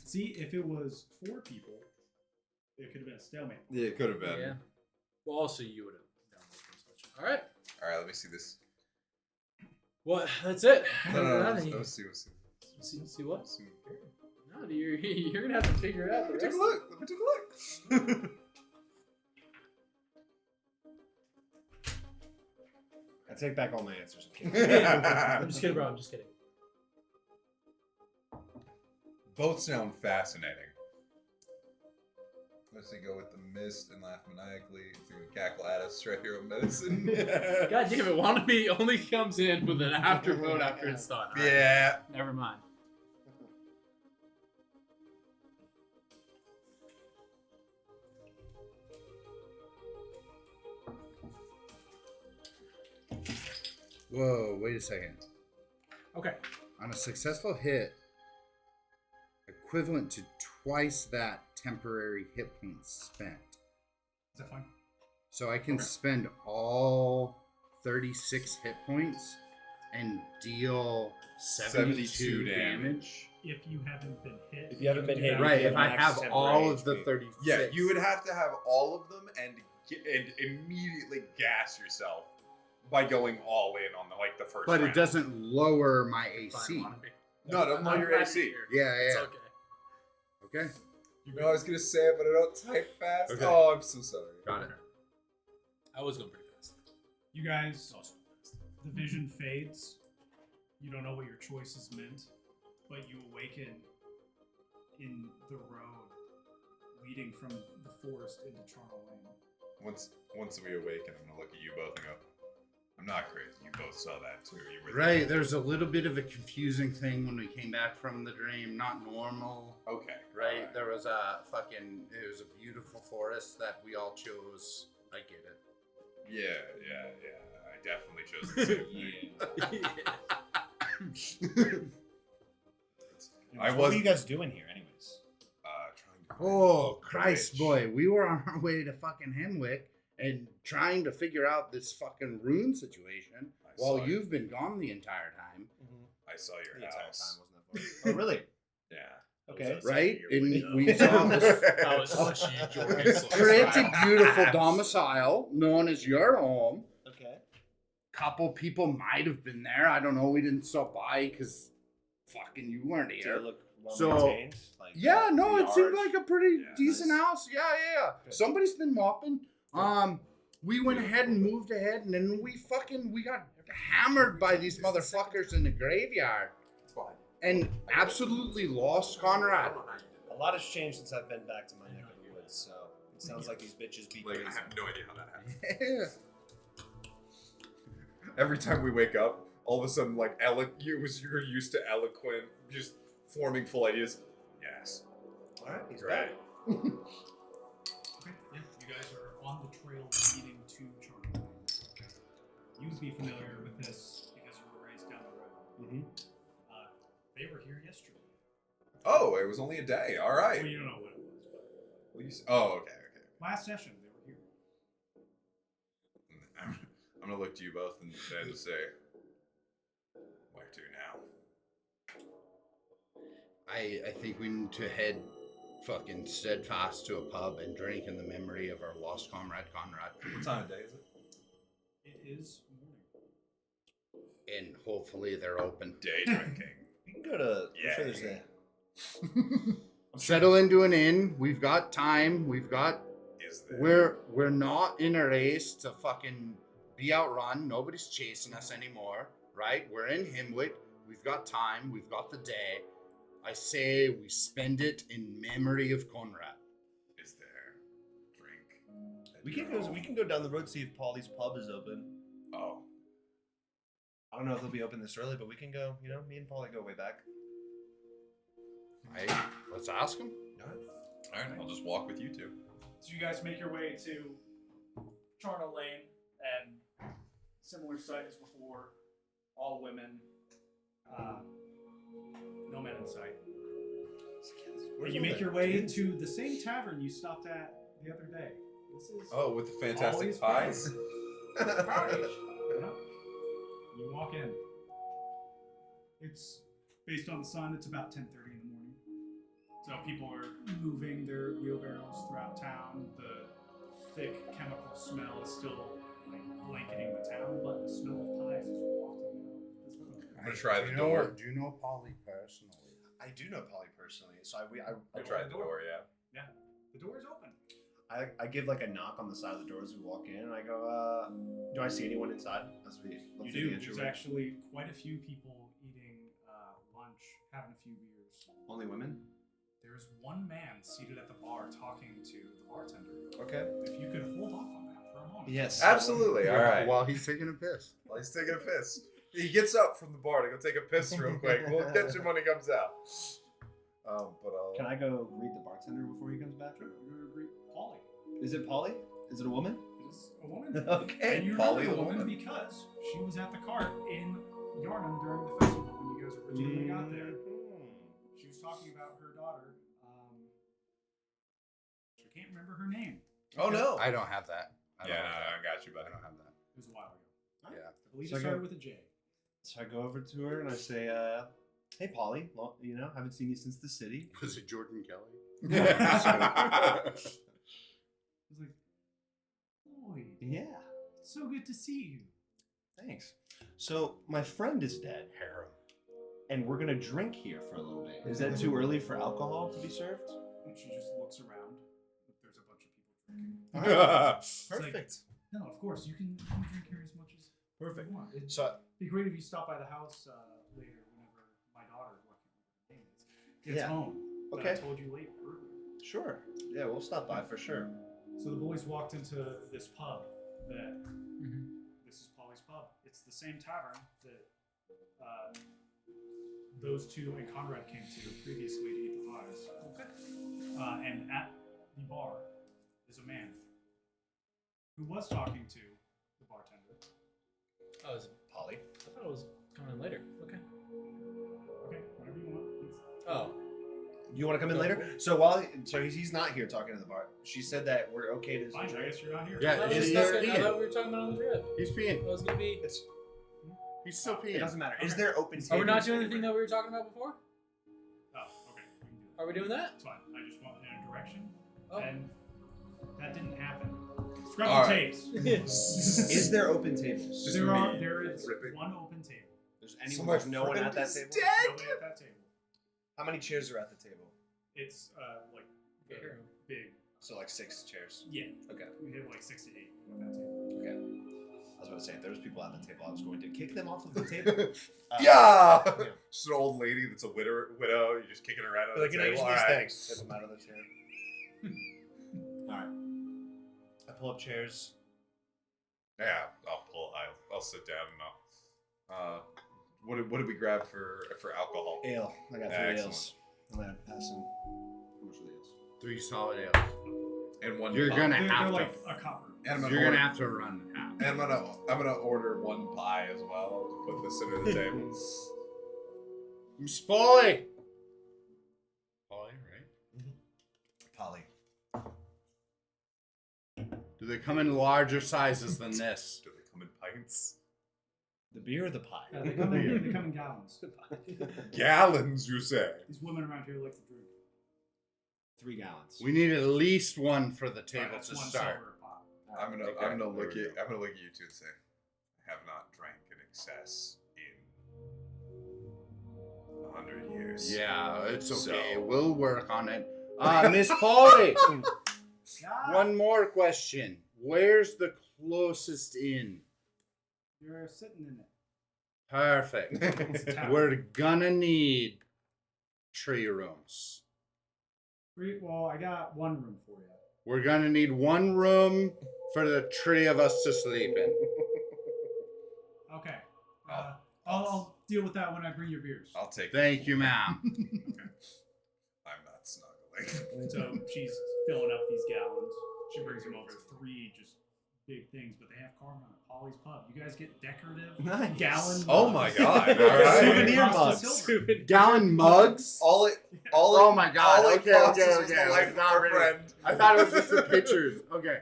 See, if it was 4 people, it could have been a stalemate. Yeah, it could have been. Yeah. Well, also you would have done this much. All right. All right, let me see this. What? That's it. No, let's see. See what? Let's see. No, you're gonna have to figure it out. Let me take a look. Let me take a look. I take back all my answers. I'm just kidding, bro. I'm just kidding. Both sound fascinating. Let's go with the mist and laugh maniacally. It's gonna cackle at us right here on medicine. God damn it, Wannabe only comes in with an after vote after it's done. All right. Yeah. Never mind. Whoa, wait a second. Okay. On a successful hit, equivalent to twice that temporary hit points spent. Is that fine? So I can spend all 36 hit points and deal 72 damage. If you haven't been hit. If you haven't been hit, Right, you if I max have temporary all of the HP. 36. Yeah, you would have to have all of them and immediately gas yourself by going all in on the first But round. it doesn't lower my AC. Fine, Wannabe. No, don't lower I'm your glad AC. you're here. Yeah, It's yeah. okay. Okay. You know I was gonna say it, but I don't type fast. Okay. Oh, I'm so sorry. Got it. I was going pretty fast. You guys, the vision fades. You don't know what your choices meant, but you awaken in the road leading from the forest into Charnel Lane. Once we awaken, I'm gonna look at you both and go, I'm not crazy. You both saw that too. You were Right, there's a little bit of a confusing thing when we came back from the dream. Not normal. Okay. Right, there was it was a beautiful forest that we all chose I get it. Yeah. I definitely chose the same thing. I What was were you guys doing here, anyways? trying to. Oh, find the Christ, witch. boy. We were on our way to fucking Hemwick and trying to figure out this fucking rune situation I while saw it. you've been gone the entire time. I saw your The entire house. time, wasn't that for you? Oh, really? Yeah. Okay. Right? Your And window. we saw this That was mushy, Jordan's pretty beautiful domicile known as your home. Okay. Couple people might have been there. I don't know. We didn't stop by because fucking you weren't Did here. it look well So- maintained? Like, Yeah, no, the it seemed yard? like a pretty Yeah, decent nice. house. Yeah. Good. Somebody's been mopping. We went ahead and moved ahead, and then we got hammered by these motherfuckers in the graveyard, It's fine. and absolutely lost Konrad. A lot has changed since I've been back to my neck of the woods, so it sounds like these bitches be Like, I crazy. have no idea how that happened. Yeah. Every time we wake up, all of a sudden, like, you're used to eloquent, just forming full ideas. Yes. Alright, he's Right. back. Okay, yeah, you guys are on the trail leading to Charming. You'd be familiar with this because you were raised down the road. Mm-hmm. They were here yesterday. Oh, it was only a day. All right. Well, you don't know what it was, but Well, oh, okay. last session they were here. I'm gonna look to you both and then say, where to now? I think we need to head fucking steadfast to a pub and drink in the memory of our lost comrade Konrad, What time of day is it? It is morning. and hopefully they're open. Day drinking. We can go to. Yeah. I'm sure there's a. Settle into an inn. We've got time. We've got. Is there? We're not in a race to fucking be outrun. Nobody's chasing us anymore, right? We're in Himwick. We've got time. We've got the day. I say we spend it in memory of Konrad. Is there drink? at We your can go. home? We can go down the road see if Polly's pub is open. Oh, I don't know if they'll be open this early, but we can go. You know, me and Polly go way back. Right? Let's ask him. all right. I'll just walk with you two. So you guys make your way to Charnel Lane, and similar sight as before. All women, no men in sight. But you make your way into the same tavern you stopped at the other day. This is Oh, with the fantastic Always pies. Yeah. You walk in. It's based on the sun. It's about 10:30 in the morning. So people are moving their wheelbarrows throughout town. The thick chemical smell is still like blanketing the town, but the smell of pies is wafting out as well. I'm gonna try the Do door. you know Polly personally? I do know Polly personally, so I tried the door. Yeah. The door is open. I give like a knock on the side of the door as we walk in, and I go, do I see anyone inside? As we look You through do. the There's entryway? actually quite a few people eating lunch, having a few beers. Only women? There's one man seated at the bar talking to the bartender. Okay. If you could hold off on that for a moment. Yes. Absolutely. All right. While he's taking a piss. Well, he's taking a piss. He gets up from the bar to go take a piss real quick. We'll catch him when he comes out. But I'll. Can I go greet the bartender before he comes back? Sure. You're gonna greet Polly. Is it Polly? Is it a woman? It is a woman. Okay. And you Polly remember the the woman woman. because she was at the cart in Yarnum during the festival when you guys originally got there. She was talking about her daughter. I can't remember her name. Oh no. I don't have that. Yeah, no, I got you, I buddy. don't have that. It was a while ago. Yeah. I believe So it I started go- with a J. So I go over to her and I say, hey Polly, well, you know, haven't seen you since the city. Was it Jordan Kelly? I was like, Lloyd, Yeah. so good to see you. Thanks. So my friend is dead, Harem. and we're gonna drink here for a little bit. Is that too early for alcohol to be served? And she just looks around. There's a bunch of people drinking. It's like, Perfect. no, of course, you can drink here as much as Perfect. you want. It'd So be great if you stop by the house later whenever my daughter, what her name is, gets Yeah. home. But Okay. I told you late earlier. sure. Yeah, we'll stop by for sure. So the boys walked into this pub that Mhm. this is Polly's pub. It's the same tavern that those two and Konrad came to previously to eat the pies. Okay. And at the bar is a man who was talking to the bartender. Oh, is it Polly. I thought it was coming in later. Okay. Okay, whatever you want. Oh. You want to come in Go later? for it. So he's not here talking to the bar. She said that we're okay to. Fine, I guess you're not here. Yeah, I thought, is we there- I thought we were talking about on the trip. He's peeing. It was gonna be. It's, He's still it peeing. doesn't matter. Okay. Is there open tables? Are we not doing the thing anywhere? that we were talking about before? Oh, okay. We can do that. Are we doing that? It's fine. I just want in a direction. Oh. And that didn't happen. Scrub All the right. tapes. Is there open tables? Just There me is ripping. one open table. There's no one at that table. Nobody at that table. How many chairs are at the table? It's like Bigger. big. So like 6 chairs. Yeah. Okay. We hit like 6 to 8 at that table. Okay. I was about to say if there was people at the table, I was going to kick them off of the table. Yeah! Yeah. Just an old lady that's a widow. You're just kicking her right out But of like, the can I use table. these All right. things? Tip them out of the chair. All right. I pull up chairs. Yeah, I'll sit down and I'll. What did we grab for alcohol? Ale. I got 3 Excellent. ales. I'm gonna pass him. How much are the ales? 3 solid ales. And one. You're pie. gonna They're have like to. a copper. And I'm You're gonna gonna order, have to run half. and I'm gonna order one pie as well to put this into the table. Miss Polly. Polly, right? Polly. Do they come in larger sizes than this? Do they come in pints? The beer or the pie? They come in gallons. Gallons, you say? These women around here like to drink. 3 gallons. We need at least one for the Right, table that's to one start. silver pot. I'm gonna Okay. look There at we go. you two and say, I have not drank in excess in 100 years. Yeah, it's okay. So- We'll work on it. Miss Polly, Yeah. one more question. Where's the closest inn? You're sitting in it. Perfect. It's a tavern. We're gonna need 3 rooms. Well, I got one room for you. We're gonna need 1 room for the 3 of us to sleep in. Okay. I'll deal with that when I bring your beers. I'll take. Thank you, ma'am. I'm not snuggling. So she's filling up these gallons. She brings them over 3 just big things, but they have carved on it. Polly's Pub. You guys get decorative Nice. gallon. Oh my mugs. god! All right. Souvenir Frosted mugs. silver. Gallon mugs? Oh my god. all it Okay, costs okay, is okay. the life Like, of not our really. friend. I thought it was just the pictures. Okay.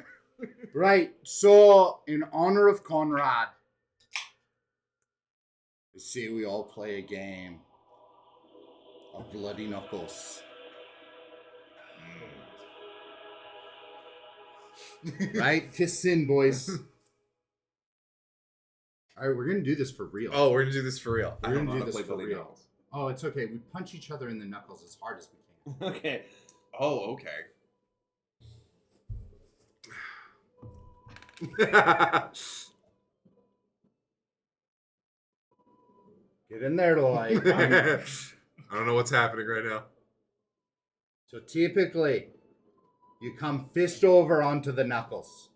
Right. So, in honor of Konrad, I say we all play a game of Bloody Knuckles. Right? Kiss in, boys. All right, we're going to do this for real. Oh, we're gonna do this for real. We're I don't gonna know do how to this play for Bloody real. Knuckles. Oh, it's okay. We punch each other in the knuckles as hard as we can. Okay. Oh, okay. Get in there, Lloyd. I don't know what's happening right now. So typically, you come fist over onto the knuckles.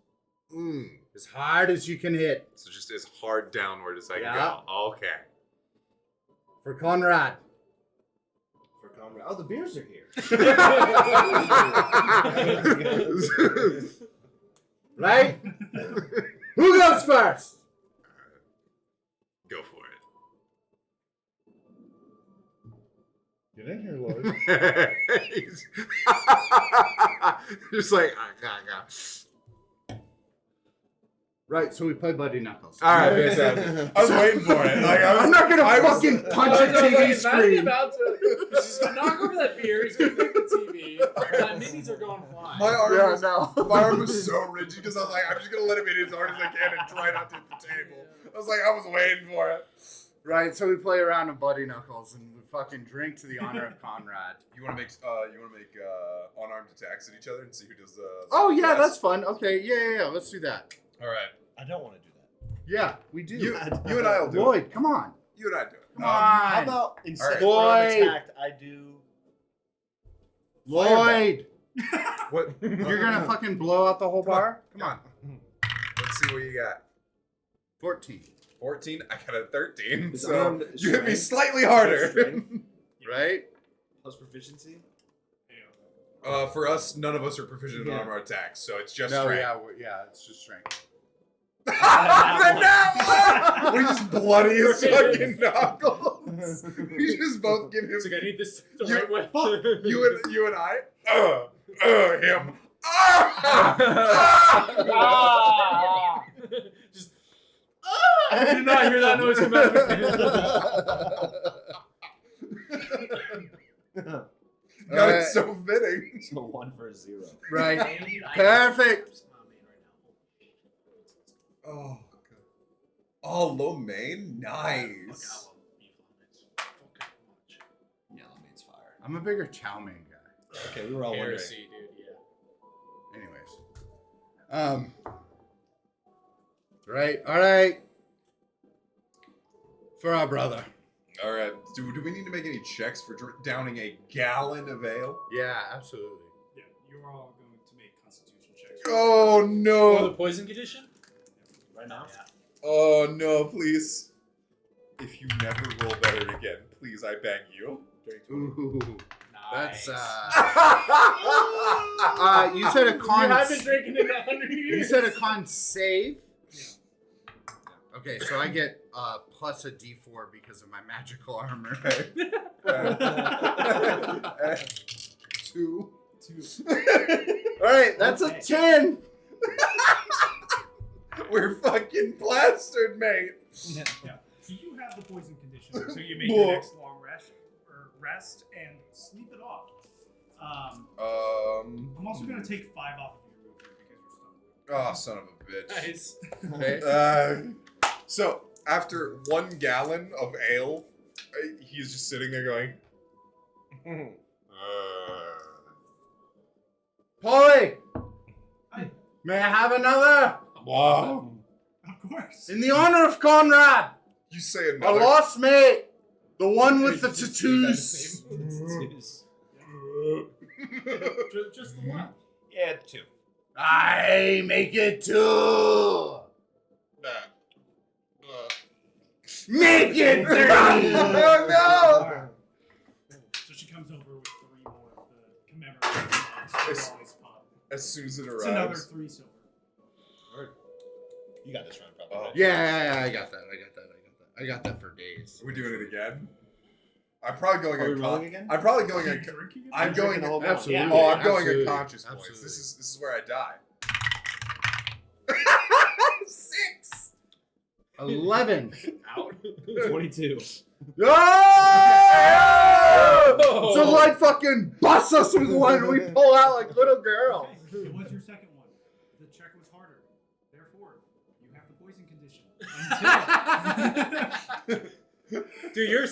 As hard as you can hit. So just as hard downward as I can Yeah. go. Okay. For Konrad. For Konrad. Oh, the beers are here. Right? Who goes first? Go for Get in here, Lloyd. it. He's- just like, Right, so we play Bloody Knuckles. all right, fantastic. I was waiting for it. Like, I'm not gonna fucking punch a TV He's screen. about to. He's gonna knock over that beer. He's gonna pick the TV. And minis are going flying. My arm, Yeah, was, no. my arm was so rigid because I was like, I'm just gonna let him hit as hard as I can and try not to hit the table. I was like, I was waiting for it. Right, so we play around of Bloody Knuckles and we fucking drink to the honor of Konrad. You want to make unarmed attacks at each other and see who does the. Oh yeah, best? that's fun. Okay, yeah. Let's do that. all right. I don't want to do that. Yeah, we do. You and I will do it. Lloyd, come on. You and I do it. Come How on. about instead of Lloyd. being attacked, I do. Lloyd, What? you're gonna fucking blow out the whole bar? Come on. Let's see what you got. 14. 14. I got a 13. Is So unarmed you hit me strength? slightly harder. Strength Right? plus proficiency. For us, none of us are proficient in armor attacks, so it's just strength. It's just strength. We just bloody his fucking knuckles. We just both give him. So I need this the You- right way. You and I. Him. Just. I did not hear that noise come out. God, it's so fitting. So 1 for 0. Right. Perfect. Oh, God. Oh, low main? Nice. Yeah, Lame's fire. I'm a bigger chow mein guy. Okay, we were all wondering. Heresy, dude. Yeah. Anyways. All right. For our brother. All right. Do we need to make any checks for downing a gallon of ale? Yeah, absolutely. Yeah, you're all going to make constitution checks. Oh, Oh, the no. poison condition? Right now? Yeah. Oh, no, please. If you never roll better again, please, I beg you. Ooh. Nice. That's you said a con. You have been drinking it 100 years. You said a con save. Yeah. Okay, so I get plus a d4 because of my magical armor. 2. 2. All right, that's a 10. We're fucking plastered, mate. Yeah. So you have the poison condition, so you make your next long rest and sleep it off. I'm also going to take 5 off of your movement because you're stunned. Oh, son of a bitch. Nice. Okay. So, after 1 gallon of ale, he's just sitting there going, Polly, Hi. may I have another? wow. Of course. In the honor of Konrad, You say a another. lost mate, the one with the tattoos. Just the one. Yeah, 2. I make it 2. Make it 3. Oh, no! So she comes over with 3 more of the commemorative always pop. As soon as it It's another arrives. 3 silver. You got this round, probably. Oh. Right? Yeah, I got that. I got that for days. Are we doing it again? I'm probably going Are we on rolling again? I'm probably going Are on. you drinking it? I'm You're going. drinking the whole Absolutely. bottle. Oh, I'm going Absolutely. unconscious, boys. Absolutely. This is where I die. 6. 11. Out. 22. Oh! So like fucking bust us with one, we pull out like little girls. Okay, it was your second one. The check was harder. Therefore, you have the poison condition. Until Dude, you're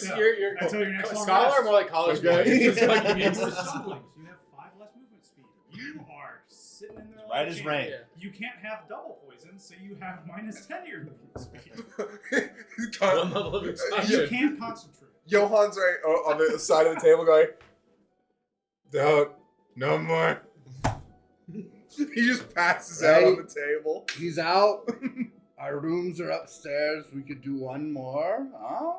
Until your next long scholar rest. or more like college Okay. boy? Just fucking Your useless. siblings, you have 5 less movement speed. You are sitting in there. Right like a as champ. rain. Yeah. You can't have double poison, so you have minus 10 to your movement speed. One level of You exhaustion. can't concentrate. Johan's right on the side of the table going, don't, no more. He just passes out on the table. He's out. Our rooms are upstairs. We could do one more. Huh?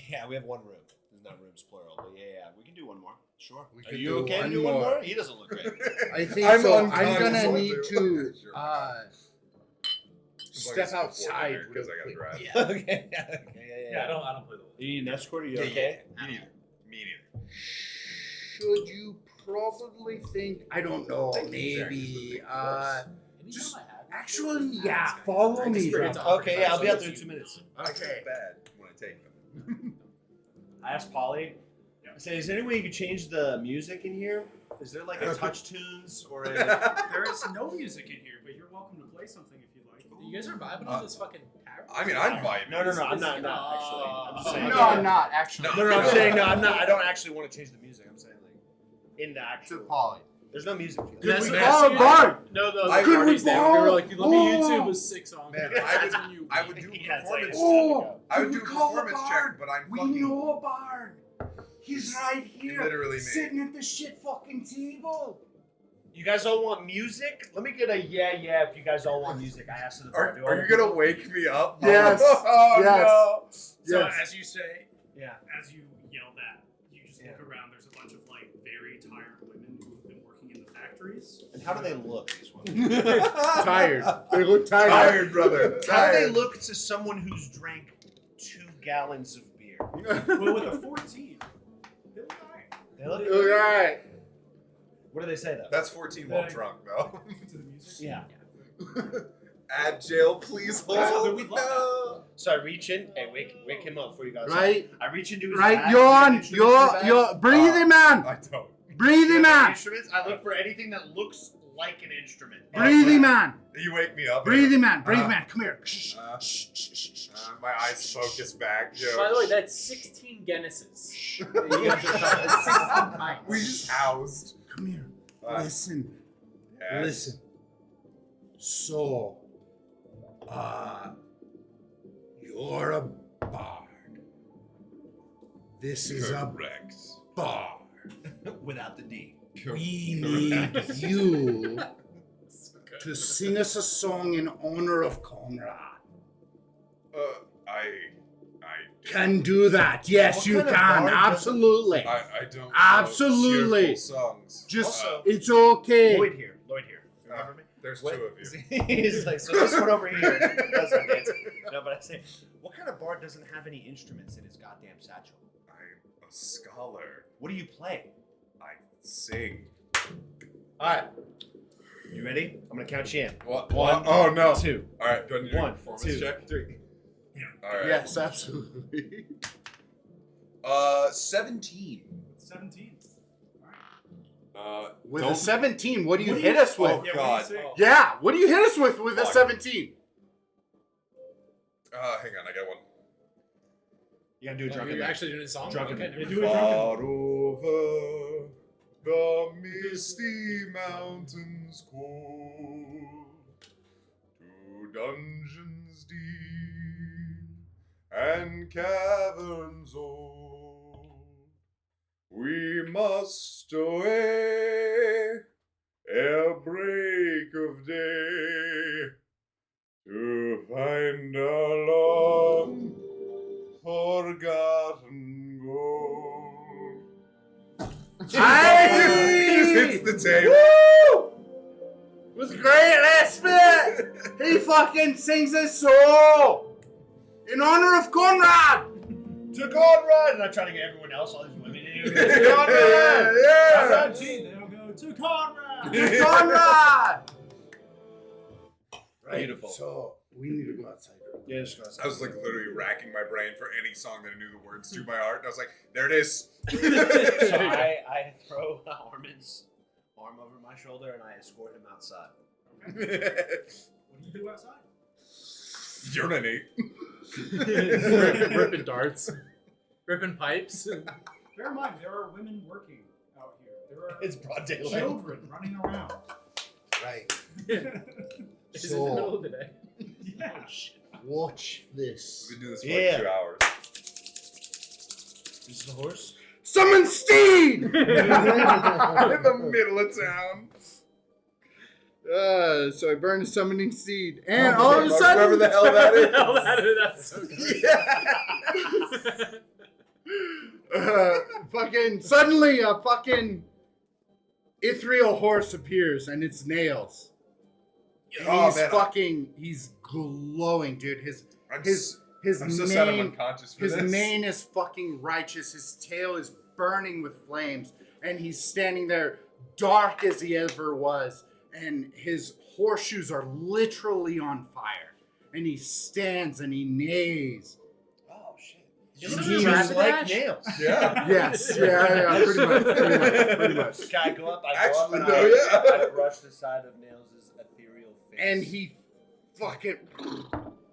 Yeah, we have 1 room. There's not rooms plural, but yeah, we can do 1 more. Sure. We Are could you do okay to one do 1 more. more? He doesn't look great. I think I'm so. I'm unconscious, gonna I'll need do to Sure. As long step as it's before outside dinner, 'cause I real gotta quick. drive. Okay. Yeah. Yeah, I don't play the You need an escort? Are you Yeah, okay? Me neither. Me neither. Should you probably think? I don't know. Maybe. Just Actually, yeah. Follow me. Okay, yeah, I'll be out there in 2 minutes. I feel bad when I take them. I asked Polly. I said, is there any way you could change the music in here? Is there like a touch tunes or a... There is no music in here, but you're welcome to play something if you like. You guys are vibing on this fucking power. I mean, I'm vibing. No, I'm not actually. I'm just saying. No, I'm not actually. No, I'm saying no, I'm not. I don't actually want to change the music. I'm saying like in the To actual. Polly. There's no music. That's we the borrow best. Bard? No, the I- parties Could we there. We were borrow- like, let me YouTube with 6 songs. Man, That's when you. I would do a Yeah, it's like- performance. I would we do a call a performance bard? check, but I'm We fucking know a bard. He's right here, literally me. sitting at the shit fucking table. You guys all want music? Let me get a yeah if you guys all want music. I asked the Are you gonna wake me up? Yes. Oh, Yes. no. So Yes. as you say, Yeah. as you yell that, you just look around. There's a bunch of like very tired women who have been working factories. And how do they look, these ones? Tired. They look tired. Tired, brother. How do they Tired. look to someone who's drank 2 gallons of beer? Well, with a 14, they look alright. They look All right. What do they say, though? That's 14 while drunk, though. To the music. Yeah. Add jail, please That's hold. what we love No. So I reach in. Hey, wake him up before you guys. Right. I reach into his Right. bag. You're breathe him, man. I don't. Breathe him, man. Instruments. I look for anything that looks like an instrument. Breathe him, man. You wake me up. Breathe him, man. Breathe him, man. Come here. My eyes focus back. Joe. By the way, that's 16 Guinnesses. You have to try. That's 16 pints. We just housed. Come here. Listen. Yes. Listen. So, you're a bard. This is Correct. a bard. Without the D. We need you to sing us a song in honor of Konrad. I Can do that. Yes, What you kind of can. bard Absolutely. I don't. Absolutely. Know cheerful songs. Just, Also- it's okay. Lloyd here. Remember me? There's What- 2 of you. He's like, so this one over here doesn't dance. No, but I say, what kind of bard doesn't have any instruments in his goddamn satchel? I'm a scholar. What do you play? I sing. All right. You ready? I'm gonna count you in. What? One, Oh no. 2. All right. Do I need to do a 1, performance 2, check? 3. All right. Yes, absolutely. 17. 17. With Don't- a 17, what do you hit us with? Oh, Yeah, God. what do you say? Yeah, what do you hit us with a Fuck. 17? Hang on. I got one. You gotta do a drunken. You're actually doing a song? Drunken. Okay, Yeah, never do mind. it drunken. Far over the misty mountains cold, to dungeons deep and caverns old, we must away ere break of day to find our long forgotten gold. Aye! Hits the table. Woo! With great respect, he fucking sings a song in honor of Konrad. To Konrad! And I try to get everyone else, all these women in here. To To Konrad! Konrad! They'll go to Konrad. To Konrad! Right, Beautiful. So, we need to go outside. Yeah, just go outside. I was like literally racking my brain for any song that I knew the words to by heart. And I was like, there it is. So I throw Armin's arm over my shoulder and I escort him outside. What do you do outside? Urinate. Ripping darts. Ripping pipes. Bear in mind, there are women working out here. There are It's broad daylight. children running around. Right. It's in the middle of the day. Yeah. Watch this. We've been doing this for Yeah. like 2 hours. This is the horse? Summon Steed! In the middle of town. So I burned a summoning seed, and all of a sudden, Whoever the hell that is. Hell, that's so good. fucking suddenly a fucking ethereal horse appears, and it's Nails. And Oh, he's man, fucking, he's glowing, dude. I'm His so sad I'm mane, unconscious for his this. mane is fucking righteous. His tail is burning with flames, and he's standing there, dark as he ever was, and his horseshoes are literally on fire. And he stands and he neighs. Oh, shit. Is He it looks a just traffic like dash? Nails. Yeah. Yes, yeah, pretty much. Can I go up? I go Actually, up no, and yeah. I brush the side of Nails' ethereal face. And he fucking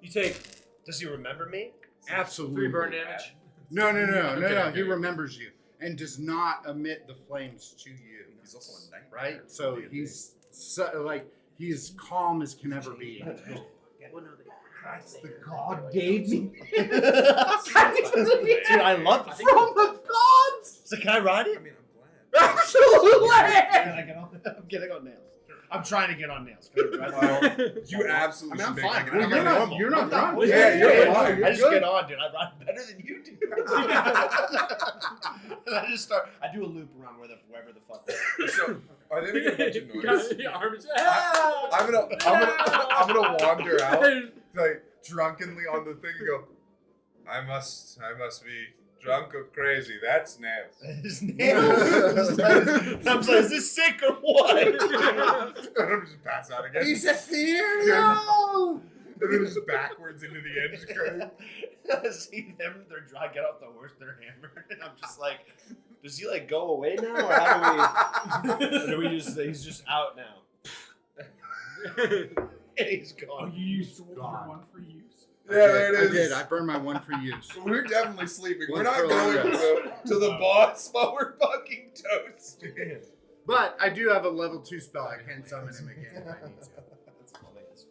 You take... Does he remember me? absolutely 3 burn damage. No. Okay. He remembers you and does not emit the flames to you. He's also a nightmare. Right? So he's he's calm as can ever be. The God gave me Dude, I love it. from the gods. So can I ride it? I mean, I'm glad. Absolutely. Can I get on? I'm getting on Nails. I'm trying to get on Nails. Can I ride it? You absolutely I mean, should I'm make fine. like Well, an you're hour. not. You're not drunk. Yeah, you're fine. I just good. get on, dude. I ride better than you do. And I just start. I do a loop around wherever the fuck. So, are didn't hear a bunch of noise. The arms. I'm gonna wander out, like drunkenly on the thing and go. I must be drunk or crazy. That's nails. His nails. I'm like, is this sick or what? And I'm just pass out again. He's ethereal. And then just backwards into the edge. I see them, they're trying to get off the horse, they're hammered, and I'm just like, does he like go away now, or how do we just, he's just out now. And he's Oh, gone. you used your Gone. one for use. Yeah, there it I is. did. I burned my one for use. We're definitely sleeping. We're One not for going all to the boss while we're fucking toasting. But I do have a level 2 spell. I can summon him again if I need to. That's funny as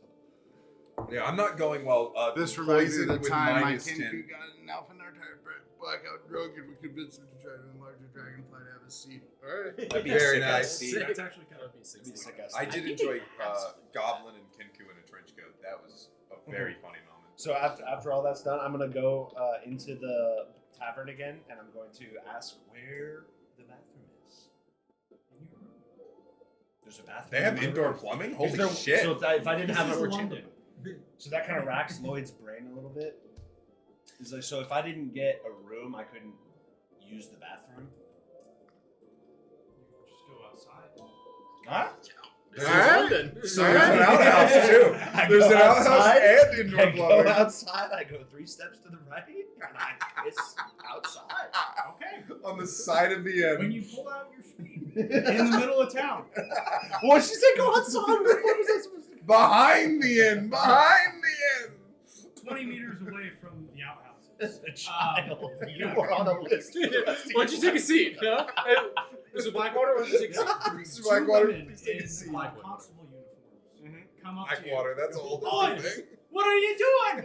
fuck. Yeah, I'm not going well. This reminds me poison of the with time my -10. Kinku got an elf in our blackout drug and we convinced him to try to enlarge a dragonfly to have a seat. Alright. That'd be Very a sick nice. ass scene. That's actually kind of That'd be a sick ass I scene. did enjoy Goblin and Kinku in a trench coat. That was a very funny moment. So after all that's done, I'm gonna go into the tavern again, and I'm going to ask where the bathroom is. There's a bathroom. They have in my indoor room. plumbing? Is Holy there- shit. So if I didn't have This a is London. So that kind of racks Lloyd's brain a little bit. It's like, so if I didn't get a room, I couldn't use the bathroom. Just go outside. Huh? There's Alright. So there's an outhouse too. I There's go an outhouse outside, and indoor I go plumbing. outside, I go 3 steps to the right, and I piss outside. Okay. On the side of the When end. you pull out your feet in the middle of town. What she said? Go outside. What the fuck was that supposed to be? Behind the end. Behind the end. 20 meters away from the outhouses. As a child, you yeah. were on a list. Why don't you take a seat? Huh? Is it Blackwater? Why don't you take a seat? This is Two Blackwater. women Please take a in seat. constable uniforms come up to you. Blackwater, that's a whole Boys, different thing. what are you doing?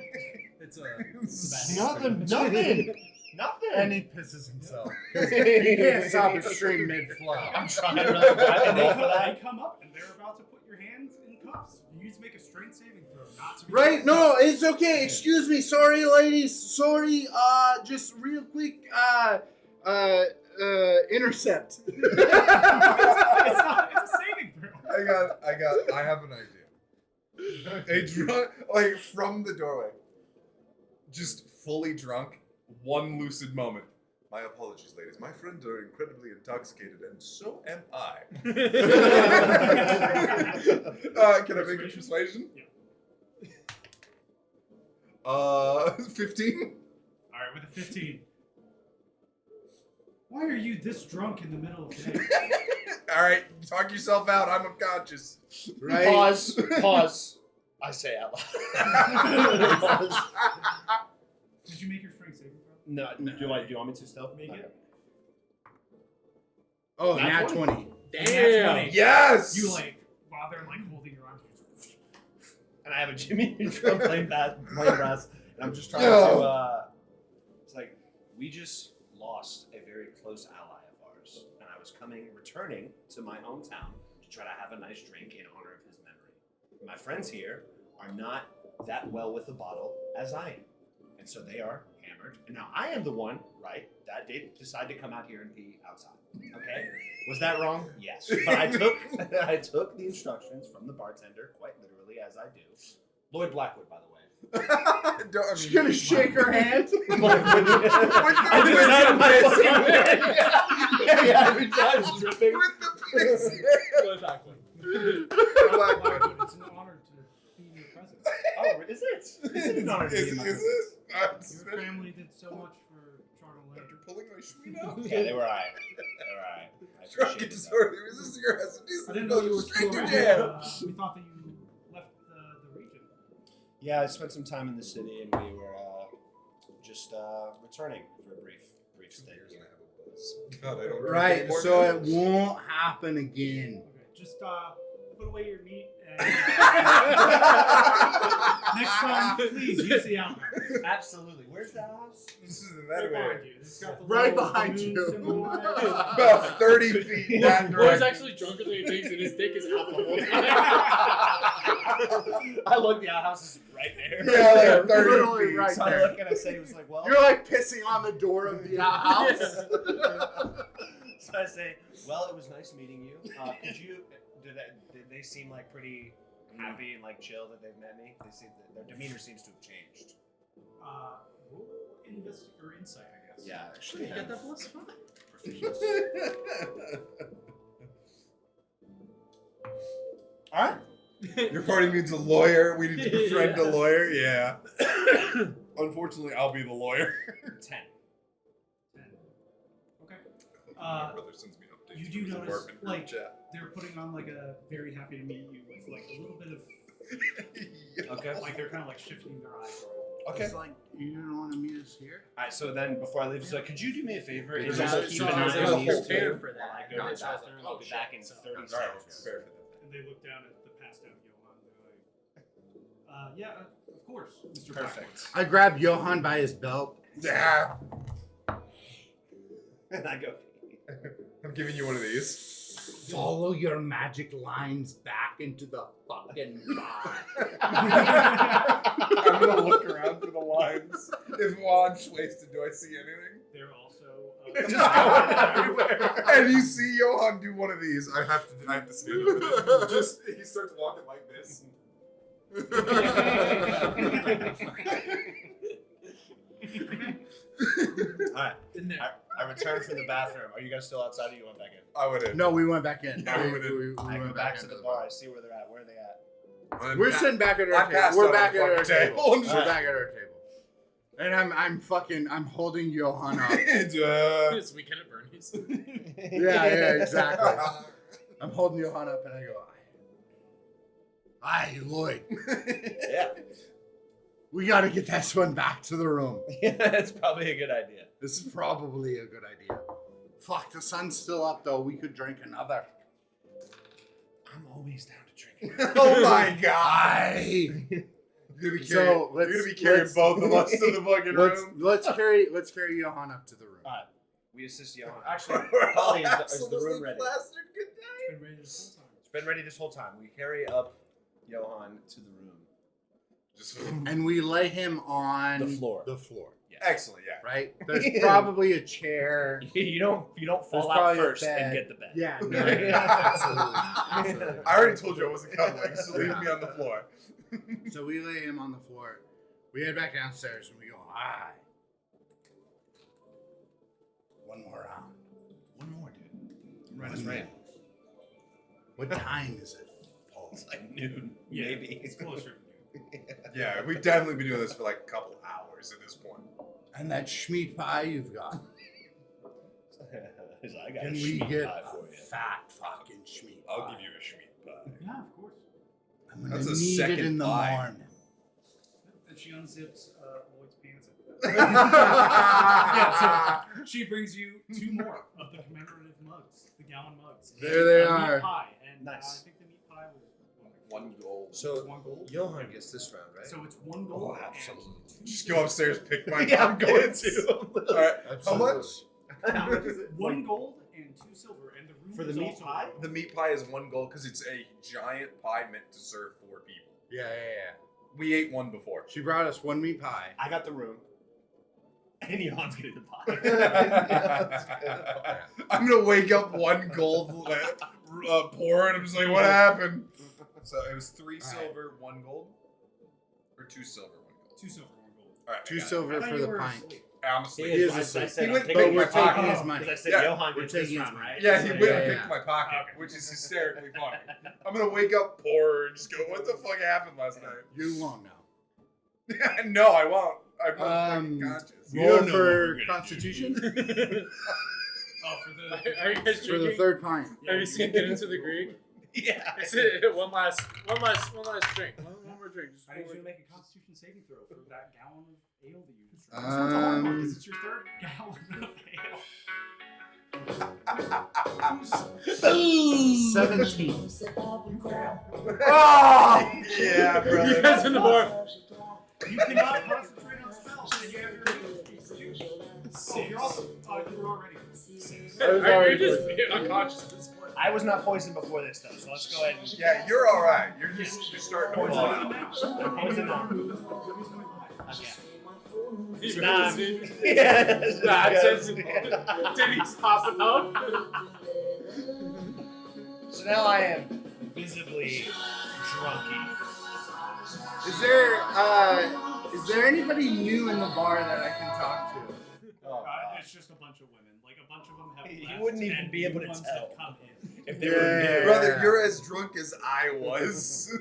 It's Nothing. And he pisses himself. He He can't stop his stream mid-flow. I'm trying really hard to And roll for that. they come up and they're about to put your hands in cuffs. You need to make a strength saving throw, not to be Right? No, it's okay. Excuse me. Sorry, ladies. Sorry. Just real quick. Intercept. It's not. It's a saving throw. I have an idea. A drunk, like from the doorway, just fully drunk, one lucid moment. My apologies, ladies. My friends are incredibly intoxicated, and so am I. Can I make a persuasion? Yeah. 15. All right, with a 15. Why are you this drunk in the middle of the day? All right, talk yourself out. I'm unconscious. Right? Pause. I say out loud. Did you make your strength saving throw? No, do you want me to still? Make it. Oh, Nat nat 20. Damn. Yes. You like while they're like holding your arms. And I have a Jimmy Neutron playing brass, and I'm just trying Yeah. to. It's like we just lost a very close ally of ours, and I was returning to my hometown to try to have a nice drink in honor of his memory. My friends here are not that well with the bottle as I am, and so they are hammered. And now I am the one, right, that did decide to come out here and pee outside. Okay, was that wrong? Yes, but I took the instructions from the bartender quite literally, as I do. Lloyd Blackwood, by the way. She's gonna shake her hand. I just had my fucking hand. Yeah, every time it's dripping. With the piss. Blackwood, it's an honor to be in your presence. Oh, is it? Is it an honor to be in my Is presence? it? Your family did so much for Charlotte. After pulling my schmeat out. Yeah, they were alright. They were alright. I Drunk appreciate and it, though. disorderly resisting arrest. I didn't know you were straight still to around. jail. We thought that you left the region. Yeah, I spent some time in the city, and we were just returning for a brief stay. God, I don't Right, anymore. so it won't happen again. Okay, just put away your meat and next time, please use the outlet. Absolutely. Where's that house? This is Right that behind way. you. It's got the Right little behind moon you. symbol on it. About 30 feet in that Boy's direction. actually drunker than he thinks, and his dick is out the whole time. I look, the outhouse is right there. Yeah, like 30 Literally feet. right So I there. look and I say, it was like, well. You're like pissing on the door of the house. So I say, well, it was nice meeting you. Did they seem like pretty happy and like chill that they've met me? They seem their demeanor seems to have changed. Roll insight, I guess. Yeah, actually. You got that plus 5. All right. Your party needs a lawyer. We need to befriend a lawyer. Yeah. Unfortunately, I'll be the lawyer. 10. Okay. My brother sends me updates. You to do his notice, apartment group like, chat. they're putting on like a very happy to meet you with like a little bit of Okay. like they're kind of like shifting their eyes. Okay. It's like, you don't want to meet us here? Alright, so then before I leave, so could you do me a favor and Yeah, just keep an eye there's a on these whole two? pair for that. While I go to the Gotcha. bathroom. I'll be back in 30 All right, seconds. fair for And they look down at the passed out Johan. They're like, yeah, of course, Mr. Perfect. I grab Johan by his belt. that. And I go. I'm giving you one of these. Follow your magic lines back into the fucking bar. I'm gonna look around for the lines. If while I'm wasted, do I see anything? They're also Just going everywhere. And you see Johan do one of these. I have to stand up. with it. Just he starts walking like this. Alright. In there. I returned from the bathroom. Are you guys still outside or you went back in? I would have. No, we went back in. Yeah, we went in. I go went back to into the bar. I see where they're at. Where are they at? We're sitting back at I our passed table. We're out back on at the our fucking table. table. We're back at our table. And I'm holding Johan up. This weekend at Bernie's. Yeah, exactly. I'm holding Johan up and I go, Aye, Lloyd. Yeah. We gotta get this one back to the room. Yeah, that's probably a good idea. This is probably a good idea. Fuck, the sun's still up though. We could drink another. I'm always down to drink. Oh my god! Aye. You're gonna be So, carrying, you're let's- gonna be carrying let's- both of us to the fucking room. Let's carry Johan up to the room. Alright. We assist Johan. Actually, Polly, is the room ready? been ready this whole time. It's been ready this whole time. We carry up Johan to the room. Just And we lay him on The floor. The floor. Yes. excellent, yeah. Right? There's probably a chair. You don't There's fall out probably a first and bed. get the bed. Yeah, no, absolutely. I already told you I wasn't cuddling, so leave me on the floor. So we lay him on the floor. We head back downstairs and we go, aye. One more round. One more, dude. One That's more. right. What time is it, Paul? It's like noon, Yeah, maybe. it's closer to noon. Yeah, we've definitely been doing this for like a couple hours at this point. And that schmeat pie you've got. I got Can a we schmeat get pie a for you. fat fucking schmeat pie? I'll give you a schmeat pie. Yeah, of course. I'm gonna That's a need it second in the pie. morning. And she unzips Lloyd's pants. Yeah, so she brings you 2 more of the commemorative mugs, the gallon mugs. There they And a are. Meat pie, and Nice. I think the meat pie was One gold. So, 1 gold. Johan gets this round, right? So it's 1 gold. Oh, and absolutely. 2 Just go upstairs, pick my Yeah, I'm going pockets. to. Alright, how Absolutely. much? How much is it? 1 gold and 2 silver, and the room For the is meat also pie? The meat pie is 1 gold because it's a giant pie meant to serve 4 people. Yeah. We ate one before. She brought us 1 meat pie. I got the room. And Johan's getting the pie. I'm gonna wake up 1 gold pour and I'm just like, what happened? So it was 3 Alright. silver, 1 gold? Or 2 silver, 1 gold? 2 silver, 1 gold. Alright, 2 I got it. silver I thought for you the were pint. asleep. I'm He asleep. is is, asleep. I said, He I'm went- taking but my we're pocket. taking his money. Because I said Yeah, Johan we're gets this taking his round, money. right? Yeah, he So, went and yeah. picked my pocket, Okay. which is hysterically funny. I'm gonna wake up poor and just go, what the fuck happened last night? You won't know. No, I won't. I'm not fucking conscious. You Roll don't know what we're for gonna Constitution Oh, for the Are you guys for the drinking? 3rd pint. Yeah, Have you seen Get Into the Greek? Yeah. It's it. One last drink. One more drink. Just I one need you to more- make a Constitution saving throw for that gallon of ale that you just drank. Um, It's hard one, 'cause it's your 3rd gallon of ale. 17. Oh! Yeah, You brother. guys in the bar. You cannot concentrate on spells, and you have your Oh, you're also, you're already safe. You're just unconscious at this point. I was not poisoned before this, though, so let's go ahead and... Yeah, you're alright. You're starting to fall out. I'm poisoned now. Okay. Nah, yeah. Denny's popping up. So now I am visibly drunky. Is there anybody new in the bar that I can talk to? Oh, It's just a bunch of women. Like a bunch of them have You left, wouldn't even and be able new to ones tell. have come in. if they were new. Brother, you're as drunk as I was.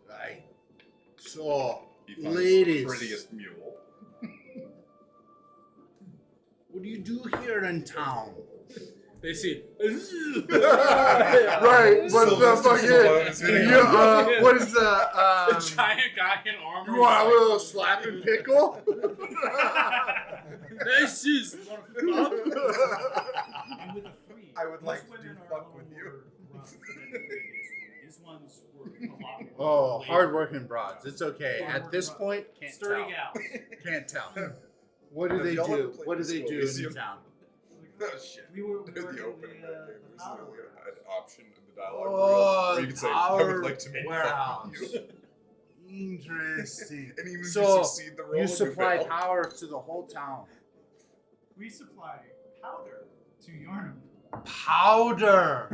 Right. So, He finds ladies, the prettiest mule. what do you do here in town? They see. Right, what the fuck is what is the Giant guy in armor. you want a little slap and pickle? This is And with a three, I would like most to women are fuck a with little you. more rough than the previous one. These ones were a lot more. Oh, laid- hardworking broads. It's okay. At Hardworking this broads. point, can't Sturdy tell. gals. Can't tell. What do Have they y'all ever do? played What do Disco they do in Elysium? town? Oh shit. We were They're the in opening the, right there. There's power literally warehouse. an option in the dialogue Oh, where you can say, I power would like to make warehouse. fun of you. Interesting. And even if So, you succeed the role, You supply fail. power to the whole town. We supply powder to Yarnum. Powder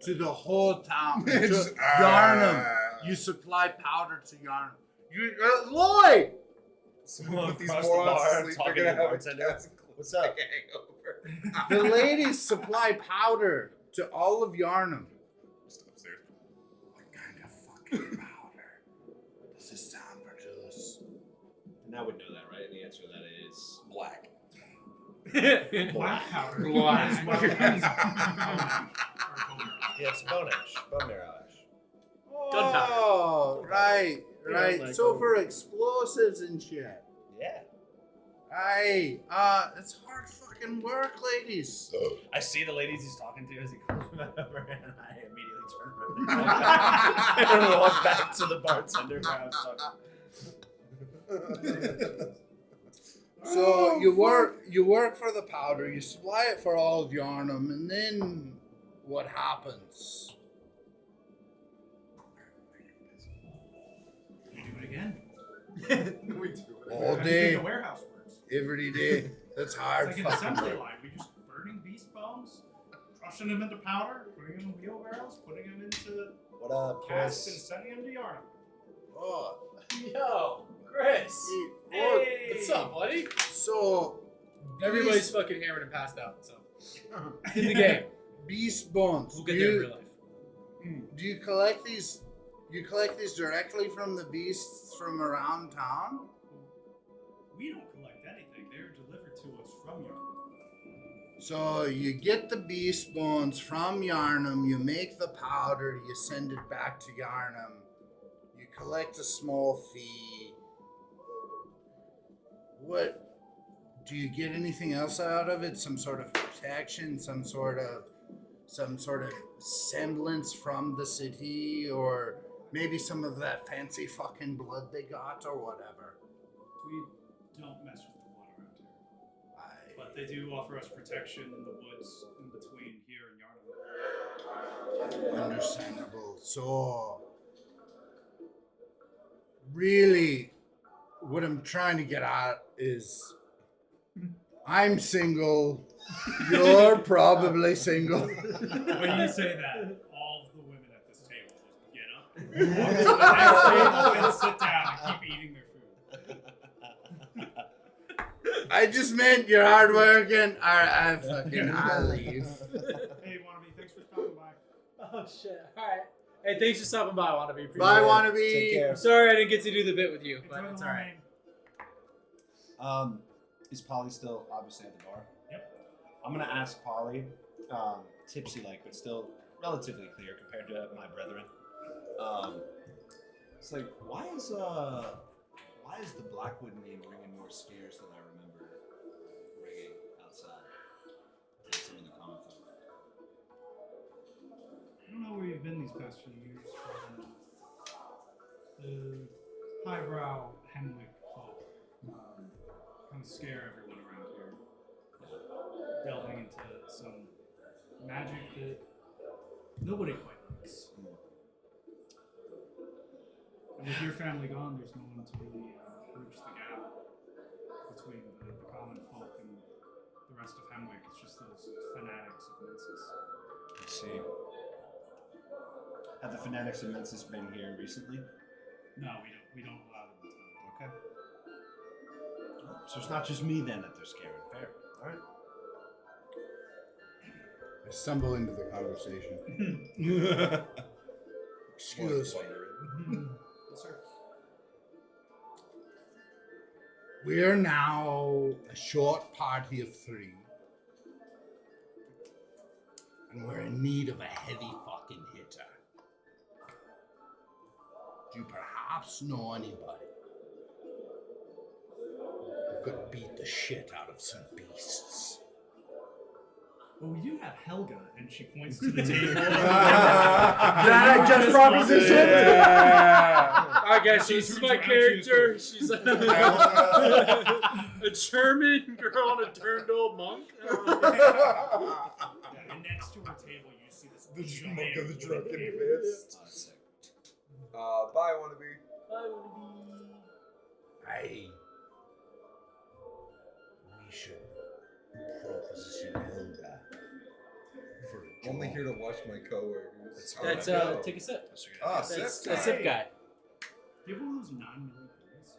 to the whole town. To Just, Yarnum. You supply powder to Yarnum. You, Lloyd! Someone put these Across the morons bar, to sleep. talking They're to gonna the have bartender. a gas What's up? hangover. The ladies supply powder to all of Yarnum. Just upstairs. What kind of fucking powder does this town produce? Now we know that, right? And the answer to that is Black. Black powder. Black. As well as bone ash, or bone marrow. yeah, it's bone ash, bone marrow ash. Gunpowder. Oh, right, don't right. like So them. for explosives and shit. Yeah. Hey, it's hard fucking work, ladies. I see the ladies he's talking to as he comes over, and I immediately turn around and walk back to the bartender where I was talking. So you work for the powder, you supply it for all of Yarnum, and then what happens? We do it again. We do it. All How do you think day, the warehouse works? every day. That's hard It's like an fucking assembly work. line. We just burning beast bones, crushing them into powder, putting them in wheelbarrows, putting them into What up, casks, and Chris? sending them to Yarnum. Oh, Yo, Chris. Hey! What's up, buddy? so Everybody's fucking hammered and passed out, so. In the game. beast bones. We'll get there in real life. Do you collect these? You collect these directly from the beasts from around town? We don't collect anything. They're delivered to us from Yarnum. So you get the beast bones from Yarnum, you make the powder, you send it back to Yarnum, you collect a small fee. What do you get anything else out of it? Some sort of protection, some sort of semblance from the city, or maybe some of that fancy fucking blood they got, or whatever. We don't mess with the blood around here. But they do offer us protection in the woods in between here and Yarnum. Understandable. So, really, what I'm trying to get at is I'm single. You're probably single. When you say that, all of the women at this table just get up, walk to the next table, and sit down and keep eating their food. I just meant you're hardworking. I'll leave. Hey, Wannabe, thanks for stopping by. Oh, shit. Alright. Hey, thanks for stopping by, Wannabe. Appreciate Bye, it. wannabe. Take care. I'm sorry I didn't get to do the bit with you, but Enjoy it's the alright. wine. Is Polly still obviously at the bar? Yep. I'm gonna ask Polly, tipsy like, but still relatively clear compared to my brethren. It's like, why is the Blackwood name ringing more scarce than I remember ringing outside? In some of the common folk. I don't know where you've been these past few years. The highbrow Hemwick folk kind of scare everyone around here. Delving into some magic that nobody quite likes. And with your family gone, there's no one until we bridge the gap between the common folk and the rest of Hemwick. It's just those fanatics of Mensis. I see. Have the fanatics of Mensis been here recently? No, we don't allow them to. Okay. So it's not just me then that they're scaring. Fair. All right. I stumble into the conversation. Excuse me. Yes, sir. We're now a short party of 3. And we're in need of a heavy fucking hitter. Do you perhaps know anybody who could beat the shit out of some beasts? Well, we do have Helga, and she points to the table. That I just propositioned? Alright guys, so this is my character. She's a German girl and a turned old monk. And next to her table, you see this The giant monk of the wooden drunken table. fist. Bye, wannabe. Hey, we should proposition Hilda for a job. Only here to watch my coworkers. That's take a sip. Ah, That's sip a sip time. guy. Do you have one of those 9 million pills?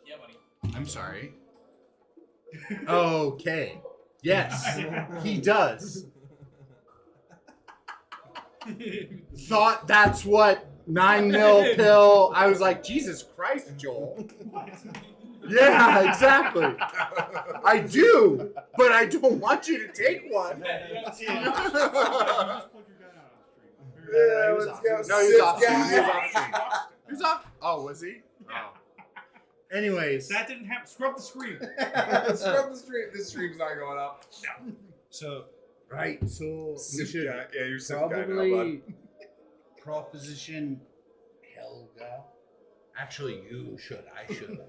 Yeah, buddy. I'm sorry. Okay. Yes, he does. Thought that's what 9 mil pill. I was like, Jesus Christ, Joel. Yeah, exactly. I do, but I don't want you to take one. Just plug your gun out on stream. Yeah, let's go. No, he's Sit off stream. He's down. off stream. He's off. Oh, was he? Yeah. Anyways, That didn't happen. Scrub the screen. Scrub the stream. This stream's not going up. So right. So we Sip should guy. Yeah, you're sip guy now, bud. probably proposition Helga. Actually, you should. I should.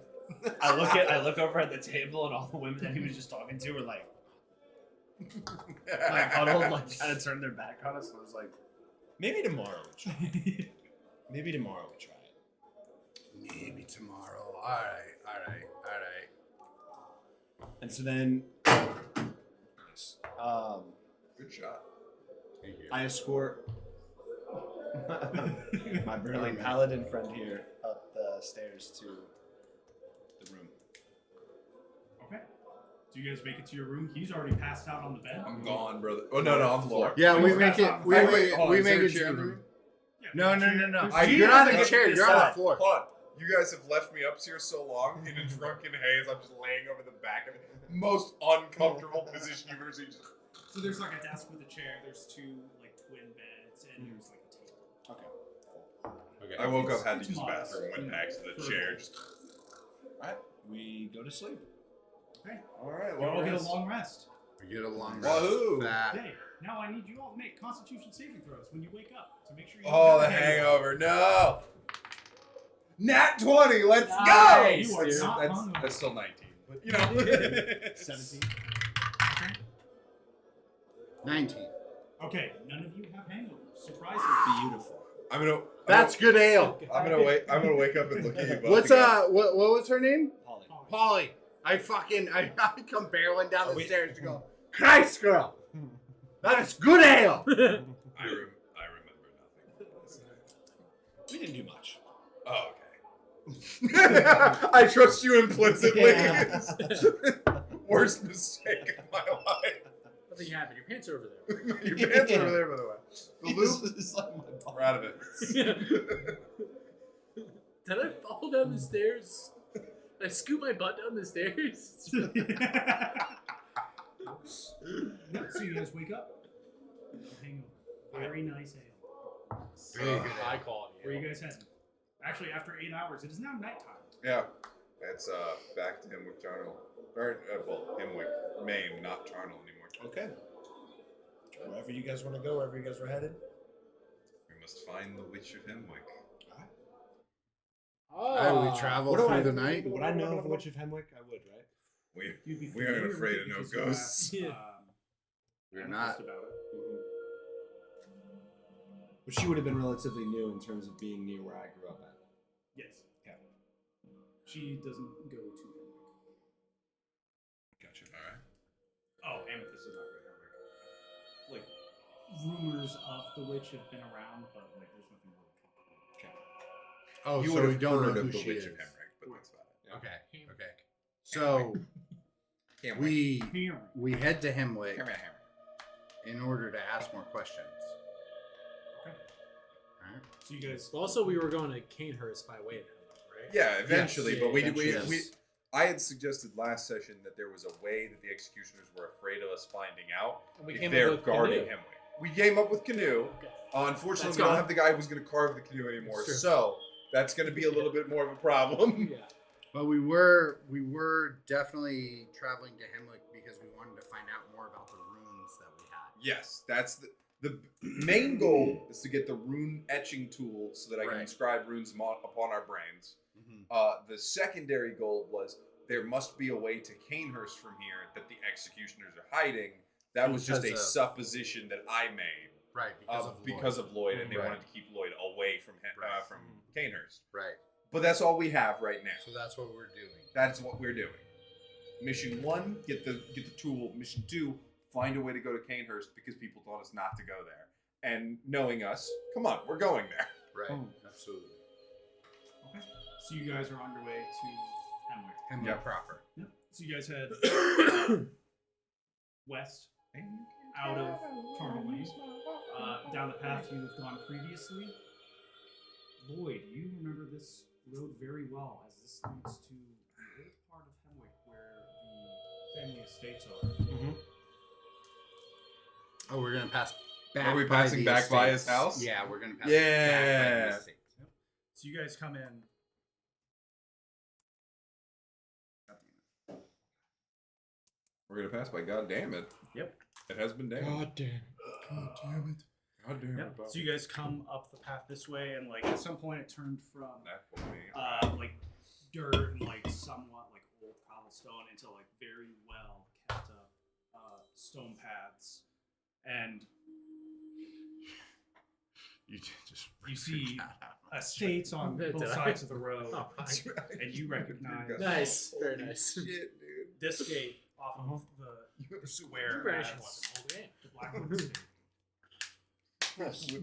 I look over at the table and all the women that he was just talking to were like huddled, like kind of turned their back on us. And I was like, maybe tomorrow we try it. Maybe tomorrow we try it. Maybe tomorrow. All right. And so then, Good shot. I escort my burly paladin friend here up the stairs to the room. Okay. Do you guys make it to your room? He's already passed out on the bed. I'm gone, brother. Oh, no, on the floor. Yeah, we Wait, make it. We wait, hold on, we is there make a it to chair your in the room. room? Yeah, No. there's You're not in the Get chair. to You're on the decide. floor. Hold on. You guys have left me up here so long in a drunken haze. I'm just laying over the back of it. Most uncomfortable position you've ever seen. Just- So there's like a desk with a chair. There's 2 like twin beds, and there's like a table. Okay. I woke up, had It's to use the modest. bathroom, went back to the chair. Just, Alright, we go to sleep. Okay. Alright, You all get a long rest. We get a long Wahoo! rest. Okay. Now I need you all to make Constitution saving throws when you wake up to make sure you. oh, don't the have a hangover. No! Nat 20. Let's Nice, go! You are dude. not That's hungover. still 19. But, you know. 17. 19. Okay. None of you have hangovers. Surprisingly. Beautiful. I'm gonna. That's good ale. I'm gonna wake up and look at you both. What's again. what was her name? Holly. Polly. I come barreling down the we- stairs to go, Christ, girl. That is good ale. I remember nothing. We didn't do much. Oh, okay. I trust you implicitly. Yeah. Worst mistake of my life. Nothing happened. Your pants are over there. Your pants are over there, by the way. The loop. This is like my We're out of it. Did I fall down the stairs? Did I scoot my butt down the stairs? So you guys wake up. No hangover. Very nice ale. Very good. High quality. Where are you guys heading? Actually, after 8 hours, it is now nighttime. Yeah. It's back to Himwick Charnel. Or, Himwick, Maine, not Charnel anymore. Okay. Wherever you guys want to go, wherever you guys were headed. We must find the Witch of Himwick. We travel What do through I- the night. Would I know of the Witch of Hemwick? I would, right? You'd be We aren't familiar afraid with of it no because you ghosts. asked, Yeah. We're Amethyst not. about it. But she would have been relatively new in terms of being near where I grew up at. Yes. She doesn't go to Hemwick. Gotcha. All right. Oh, Amethyst is not going to Hemwick. Like, rumors of the witch have been around, but like, there's nothing really concrete. Oh, You so would we have don't know heard who of the she Witch is. of Hemrick, but that's about it. Okay. Okay. So Can't we Hamwick. we head to Hemwick Hammer. in order to ask more questions. Okay. Alright. So you guys. Also, we were going to Canehurst by way of Hemlock, right? Yeah, eventually, Yes, but yeah, we eventually. I had suggested last session that there was a way that the executioners were afraid of us finding out And we if came they're up with guarding Canoe. Hemwick. We came up with Canoe. Okay. Unfortunately, That's we don't gone. have the guy who's going to carve the canoe anymore, Sure. so that's going to be a little bit more of a problem. Yeah. But we were definitely traveling to Hemwick because we wanted to find out more about the runes that we had. Yes, that's the main goal is to get the rune etching tool so that I can Right. inscribe runes upon our brains. Mm-hmm. The secondary goal was there must be a way to Canehurst from here that the executioners are hiding. That was just a Because of- supposition that I made Right, because of Lloyd, and they Right. wanted to keep Lloyd away from Right. from Canehurst. Right. But that's all we have right now. So that's what we're doing. That's what we're doing. Mission 1, get the tool. Mission 2, find a way to go to Canehurst because people told us not to go there. And knowing us, come on, we're going there. Right. Oh. Absolutely. Okay. So you guys are on your way to Hemwick. Hemwick Yeah. proper. Yep. So you guys head west out of Tarnally, down the path you have gone previously. Lloyd, you remember this road very well, as this leads to the old part of Hemwick where the family estates are. Oh, we're gonna pass back. Are we by passing the back by his estates. house? Yeah, we're gonna pass Yeah. back by the estates. So you guys come in. We're going to pass by, God damn it. Yep. It has been damn. God damn. God damn it. God damn Yep. So you guys come up the path this way, and like at some point it turned from That will be. like dirt and like somewhat like old cobblestone into like very well kept up stone paths, and You just you see a estates on Did both I? sides of the road, Oh, fine. and you recognize Nice. Very nice. Shit, dude. this gate off of the square Very as nice. the Blackwood Estate.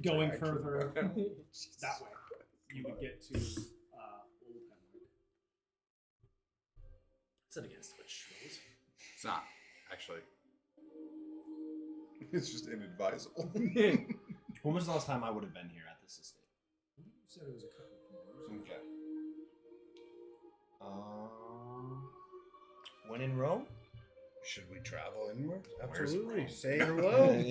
Going further that way, you would get to Old Hemwick. It's not against Twitch rules. It's not actually. It's just inadvisable. When was the last time I would have been here at this estate? You said it was a couple of years. Okay. When in Rome? Should we travel inward? Where's Absolutely. Rome? Say hello.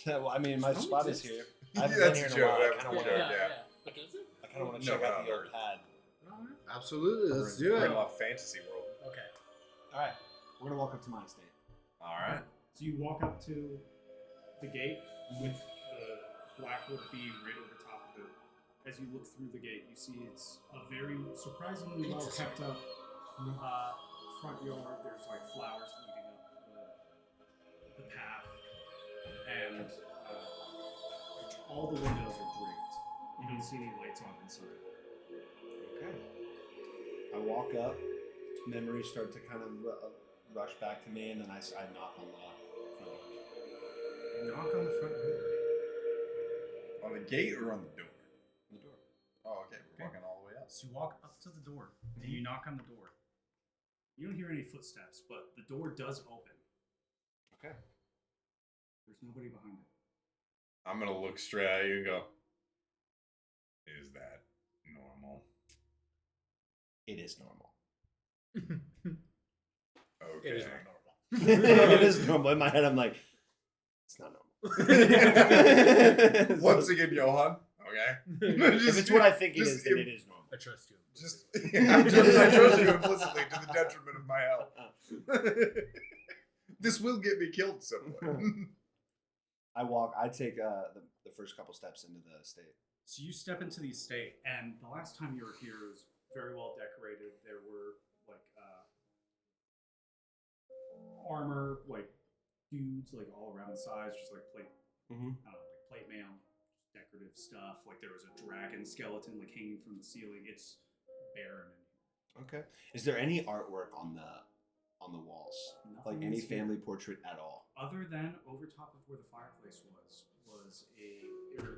Well, I mean, my Does spot Rome is here. exist? I haven't Yeah, been here that's in a while. a I joke, kind of that was want a to. joke. But does it? I kind of want to No, check out not the on old Earth. pad. Absolutely. Let's do We're it. in a fantasy world. Okay. All right, we're gonna walk up to my estate. All right. So you walk up to the gate with the Blackwood beam right over top of it. As you look through the gate, you see it's a very surprisingly well kept up front yard. There's like flowers leading up the path, and all the windows are draped. You don't see any lights on inside. Okay. I walk up. Memories start to kind of rush back to me, and then I knock on the front door. You knock on the front door. On the gate or on the door? The door. Oh, okay. We're walking all the way up. So you walk up to the door, and you knock on the door. You don't hear any footsteps, but the door does open. Okay. There's nobody behind it. I'm going to look straight at you and go, is that normal? It is normal. Okay. It is not normal. It is normal. In my head, I'm like, it's not normal. Once again, Johan. Okay. If it's what I think it just is, then it is normal. I trust you. Just, I trust you implicitly to the detriment of my health. This will get me killed somewhere. I take the first couple steps into the estate. So you step into the estate, and the last time you were here, it was very well decorated. There were like armor, like dudes, like all around the sides, just like plate, Mm-hmm. I don't know, like plate mail, decorative stuff. Like there was a dragon skeleton like hanging from the ceiling. It's barren. Okay. Is there any artwork on the walls? Like Nothing any is here. family portrait at all? Other than over top of where the fireplace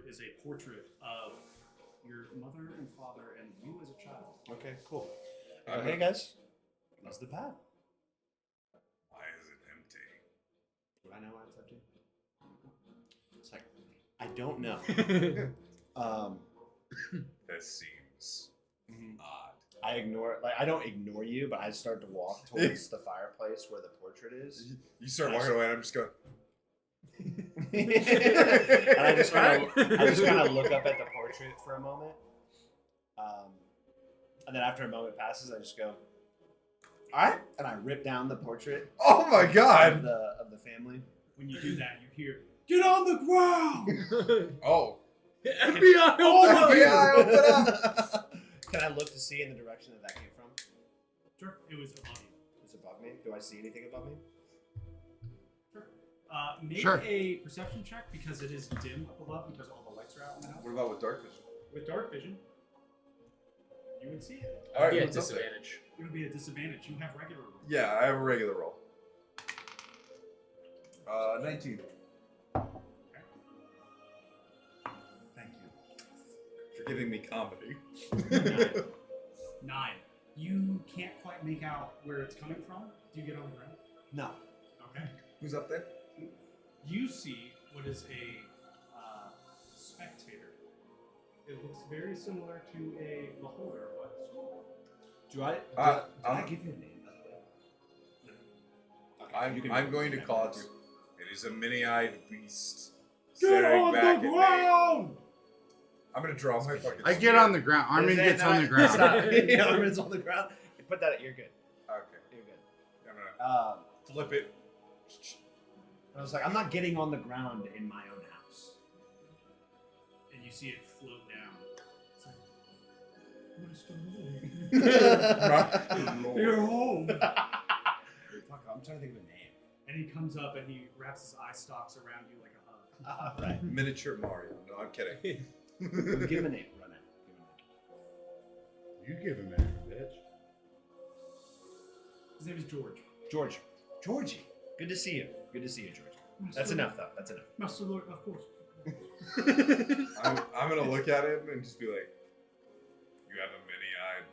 is a portrait of your mother and father and you as a child. Okay, cool. I'm Hey gonna- guys, that's the pad. Why is it empty? Do I know why it's empty? It's like I don't know. That seems odd. I don't ignore you, but I start to walk towards the fireplace where the portrait is. You start walking away, and I'm just going. And I just kind of look up at the portrait for a moment, and then after a moment passes, I just go, "All right," and I rip down the portrait Oh my of god! the family. When you do that, you hear, "Get on the ground!" Oh, FBI, FBI, open up! Can I look to see in the direction that came from? Sure, it was above you. Is it above me? Do I see anything above me? Sure. Make Sure. a perception check because it is dim up above because all the lights are out in the house. What about with dark vision? With dark vision, you would see it. All right, Yeah, what's up there? disadvantage. It would be a disadvantage. You have regular roll. Yeah, I have a regular roll. 19. Thank you for giving me comedy. 9. You can't quite make out where it's coming from. Do you get on the ground? No. Okay. Who's up there? You see what is a spectator. It looks very similar to a beholder, but smaller. Do I? Uh, Did I I'm- give you a name? By the way? Okay, I'm going to call it. It is a mini-eyed beast Get staring on back the at me. ground! I'm gonna draw my fucking. I get spear. on the ground. Armin gets on the ground. Yeah, Armin's on the ground. You put that. You're good. Okay. You're good. I'm gonna flip it. I was like, I'm not getting on the ground in my own house. And you see it float down. It's like, Mr. Lloyd, you're home. Fuck, I'm trying to think of a name. And he comes up and he wraps his eye stalks around you like a hug. Right. Miniature Mario. No, I'm kidding. Give him a name. Run it. You give him a bitch. His name is George. George. Georgie. Good to see you. Good to see you, George. That's Master enough, though. That's enough. Master Lloyd, of course. I'm gonna look at him and just be like, "You have a mini-eyed."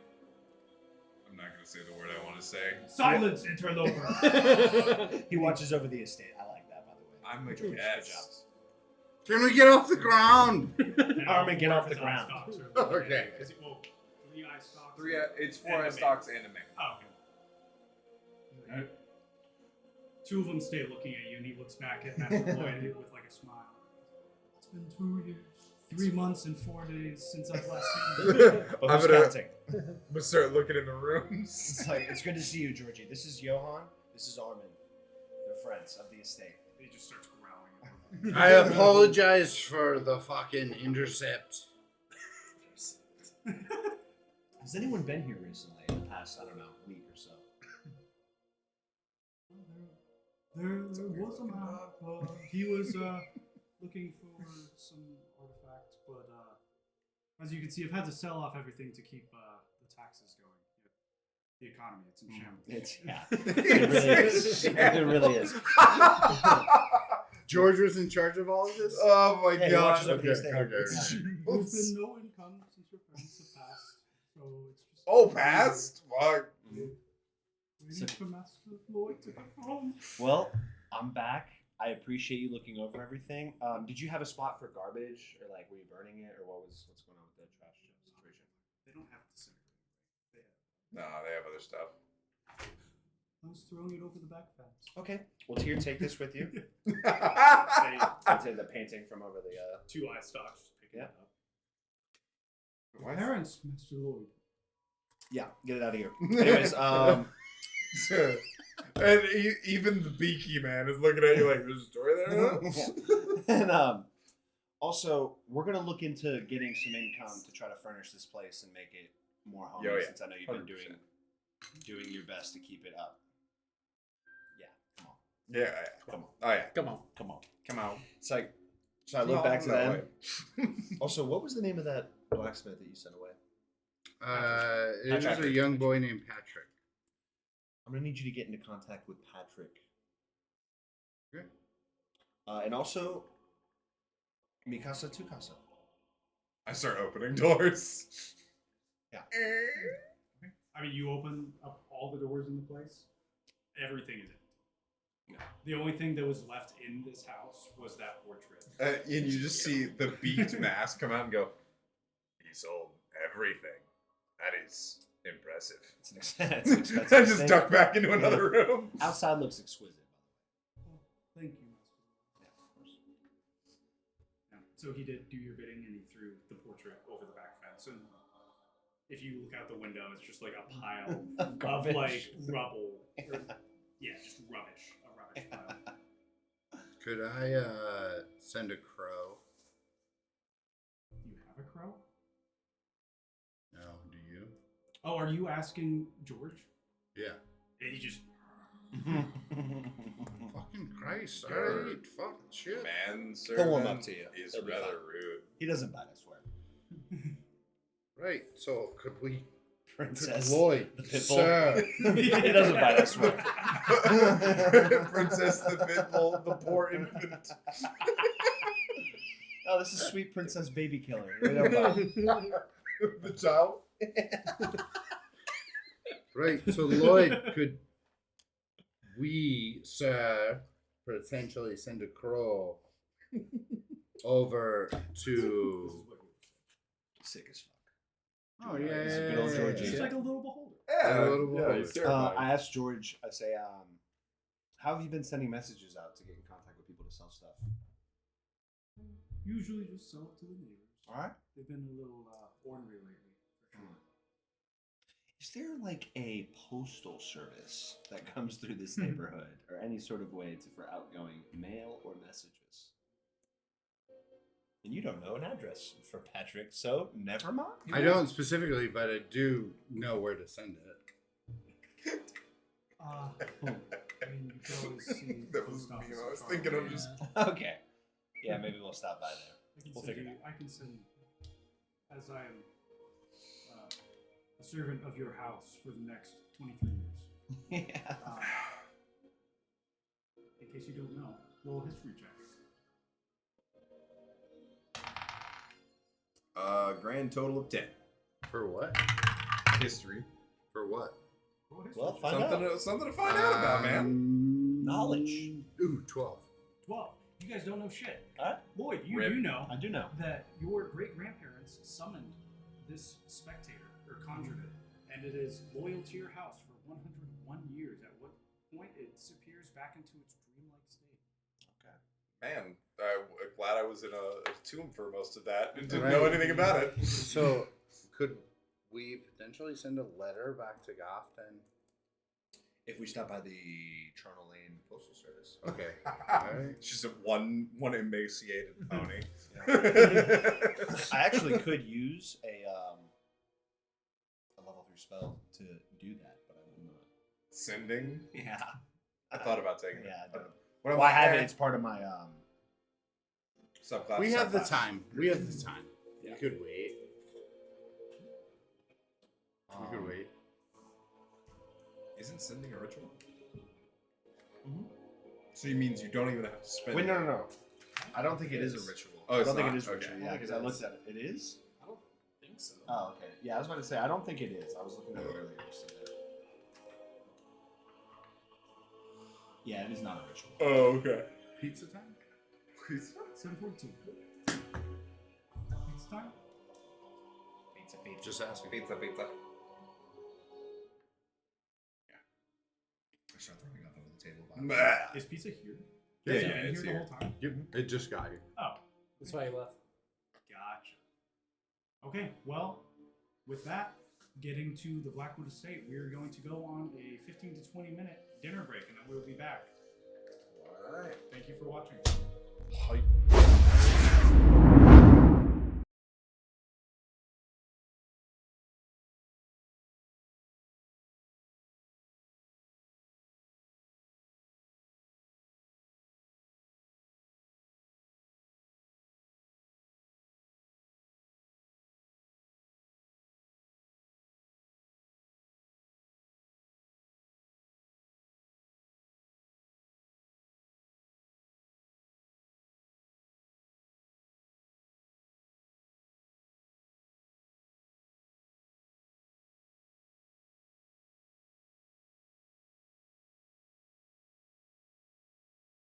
I'm not gonna say the word I want to say. Silence, interloper. He watches over the estate. I like that, by the way. I'm a George, guest. Can we get off the ground? And Armin, get all off four the of his eye ground. stalks are looking at Okay. you. Is it, well, 3 eye stalks. It's 4 And eye a stalks and a man. Oh, okay. 2 of them stay looking at you, and he looks back at Master Lloyd with like a smile. It's been 2 years, 3 months, and 4 days since I've last seen you. But I'm who's gonna- counting? I'm gonna start looking in the rooms. It's like, it's good to see you, Georgie. This is Johan. This is Armin. They're friends of the estate. He just starts growling. I apologize for the fucking intercept. Has anyone been here recently in the past, I don't know, week or so? There was a man. He was looking for some artifact, but as you can see, I've had to sell off everything to keep the taxes going. The economy, it's in shambles. It really is. It really is. George was in charge of all of this? Oh my Yeah, he watches god. over the estate. okay. There's been no income since your parents have passed, so it's just. Oh, passed? Fuck. Waiting for Master Lloyd to come home. Well, I'm back. I appreciate you looking over everything. Did you have a spot for garbage, or like were you burning it, or what's going on with the trash situation? They don't have to disintegrate. No, they have other stuff. I was throwing it over the back fence. Okay. Well, Tyr, take this with you. They- I'd say the painting from over the. 2 eye stalks just picking Yeah. it up. Why? Parents, Master Lloyd. Yeah, get it out of here. Anyways, And even the beaky man is looking at you like, there's a story there? and also we're gonna look into getting some income to try to furnish this place and make it more homey. Oh, yeah. Since I know you've been 100%. doing your best to keep it up. Yeah, come on, Yeah. come on, Oh, yeah. Come on. come on. Come on. It's like, so I look back to that them. way. Also, what was the name of that blacksmith that you sent away? It was a Patrick. young boy named Patrick. I'm gonna need you to get into contact with Patrick. Okay. And also, Mikasa to Casa. I start opening doors. I mean, you open up all the doors in the place. Everything is in. Yeah. The only thing that was left in this house was that portrait. And you just see the beaked mask come out and go, he sold everything. That is impressive. It's an expensive. I just thing. duck back into another room. Outside looks exquisite, by Thank you. the way. Yeah, of course. Yeah. So he did do your bidding, and he threw the portrait over the back fence. And if you look out the window, it's just like a pile of Garbage. like rubble. Or, yeah, just rubbish. A rubbish pile. Could I send a crow? You have a crow? No, do you? Oh, are you asking George? Yeah. And he just. Fucking Christ! Your Alright, fucking shit. Man He'll warm servant up to you. is It'll be rather fine. rude. He doesn't bite, I swear. Right. So could we? Princess. Lloyd, the pit bull. sir. He doesn't bite, I swear. Princess the Pitbull, the poor infant. Oh, this is sweet Princess Baby Killer. We don't bite. The child. Right. So Lloyd, could we, sir, potentially send a crow over to? Sick as fuck. Oh yeah, He's a good old Georgie. It's like a little beholder. Yeah, A little yeah, boy. he's terrifying. I asked George, I say, how have you been sending messages out to get in contact with people to sell stuff? Usually just sell it to the neighbors. All right. They've been a little ornery lately, for sure. Is there like a postal service that comes through this neighborhood or any sort of way for outgoing mail or messages? And you don't know an address for Patrick, so never mind. I don't specifically, but I do know where to send it. I mean, you can always see That was post me. office I was across thinking the of way. just- Okay. Yeah, maybe we'll stop by there. I can We'll send figure it you, I can send, as I am a servant of your house for the next 23 years. Yeah. In case you don't know, roll a history check. Grand total of 10. For what? History. For what? Roll a history Well, check. find out. Something to find out about, man. Knowledge. Ooh, 12. 12. You guys don't know shit. Alright. Lloyd, you Rip. do know I do know. that your great-grandparents summoned this spectator, or conjured it, and it is loyal to your house for 101 years, at what point it disappears back into its dreamlike state. Man, I'm glad I was in a tomb for most of that and didn't Right. know anything about it. So, could we potentially send a letter back to Goth then? If we stop by the Charnel Lane Postal Service. Okay. Alright. It's just a one emaciated pony. I actually could use a level 3 spell to do that, but I will not. Sending. Yeah. I thought about taking it. Yeah, I don't. When I'm Well, I like, have eh, it. It's part of my subclass. We have the subclass. time. We have the time. Yeah. We could wait. We could wait. Isn't sending a ritual? Mhm. So you means you don't even have to spend. Wait, it. no. I don't think it is a ritual. Oh, I it's don't think not? it is a Okay. ritual. Yeah, because I looked at it. It is? I don't think so. Oh, okay. Yeah, I was about to say, I don't think it is. I was looking at it earlier. So there. Yeah, it is not a ritual. Oh, okay. Pizza time? 7:42. Next time? Pizza. Just asking. Pizza. I start throwing up over the table. Bah. Is pizza here? Yeah, Has it yeah, been it's here here. the whole time? Yep. It just got here. Oh, That's why you left. gotcha. Okay, well, with that, getting to the Blackwood Estate, we're going to go on a 15 to 20 minute dinner break, and then we'll be back. Alright. Thank you for watching. Hype.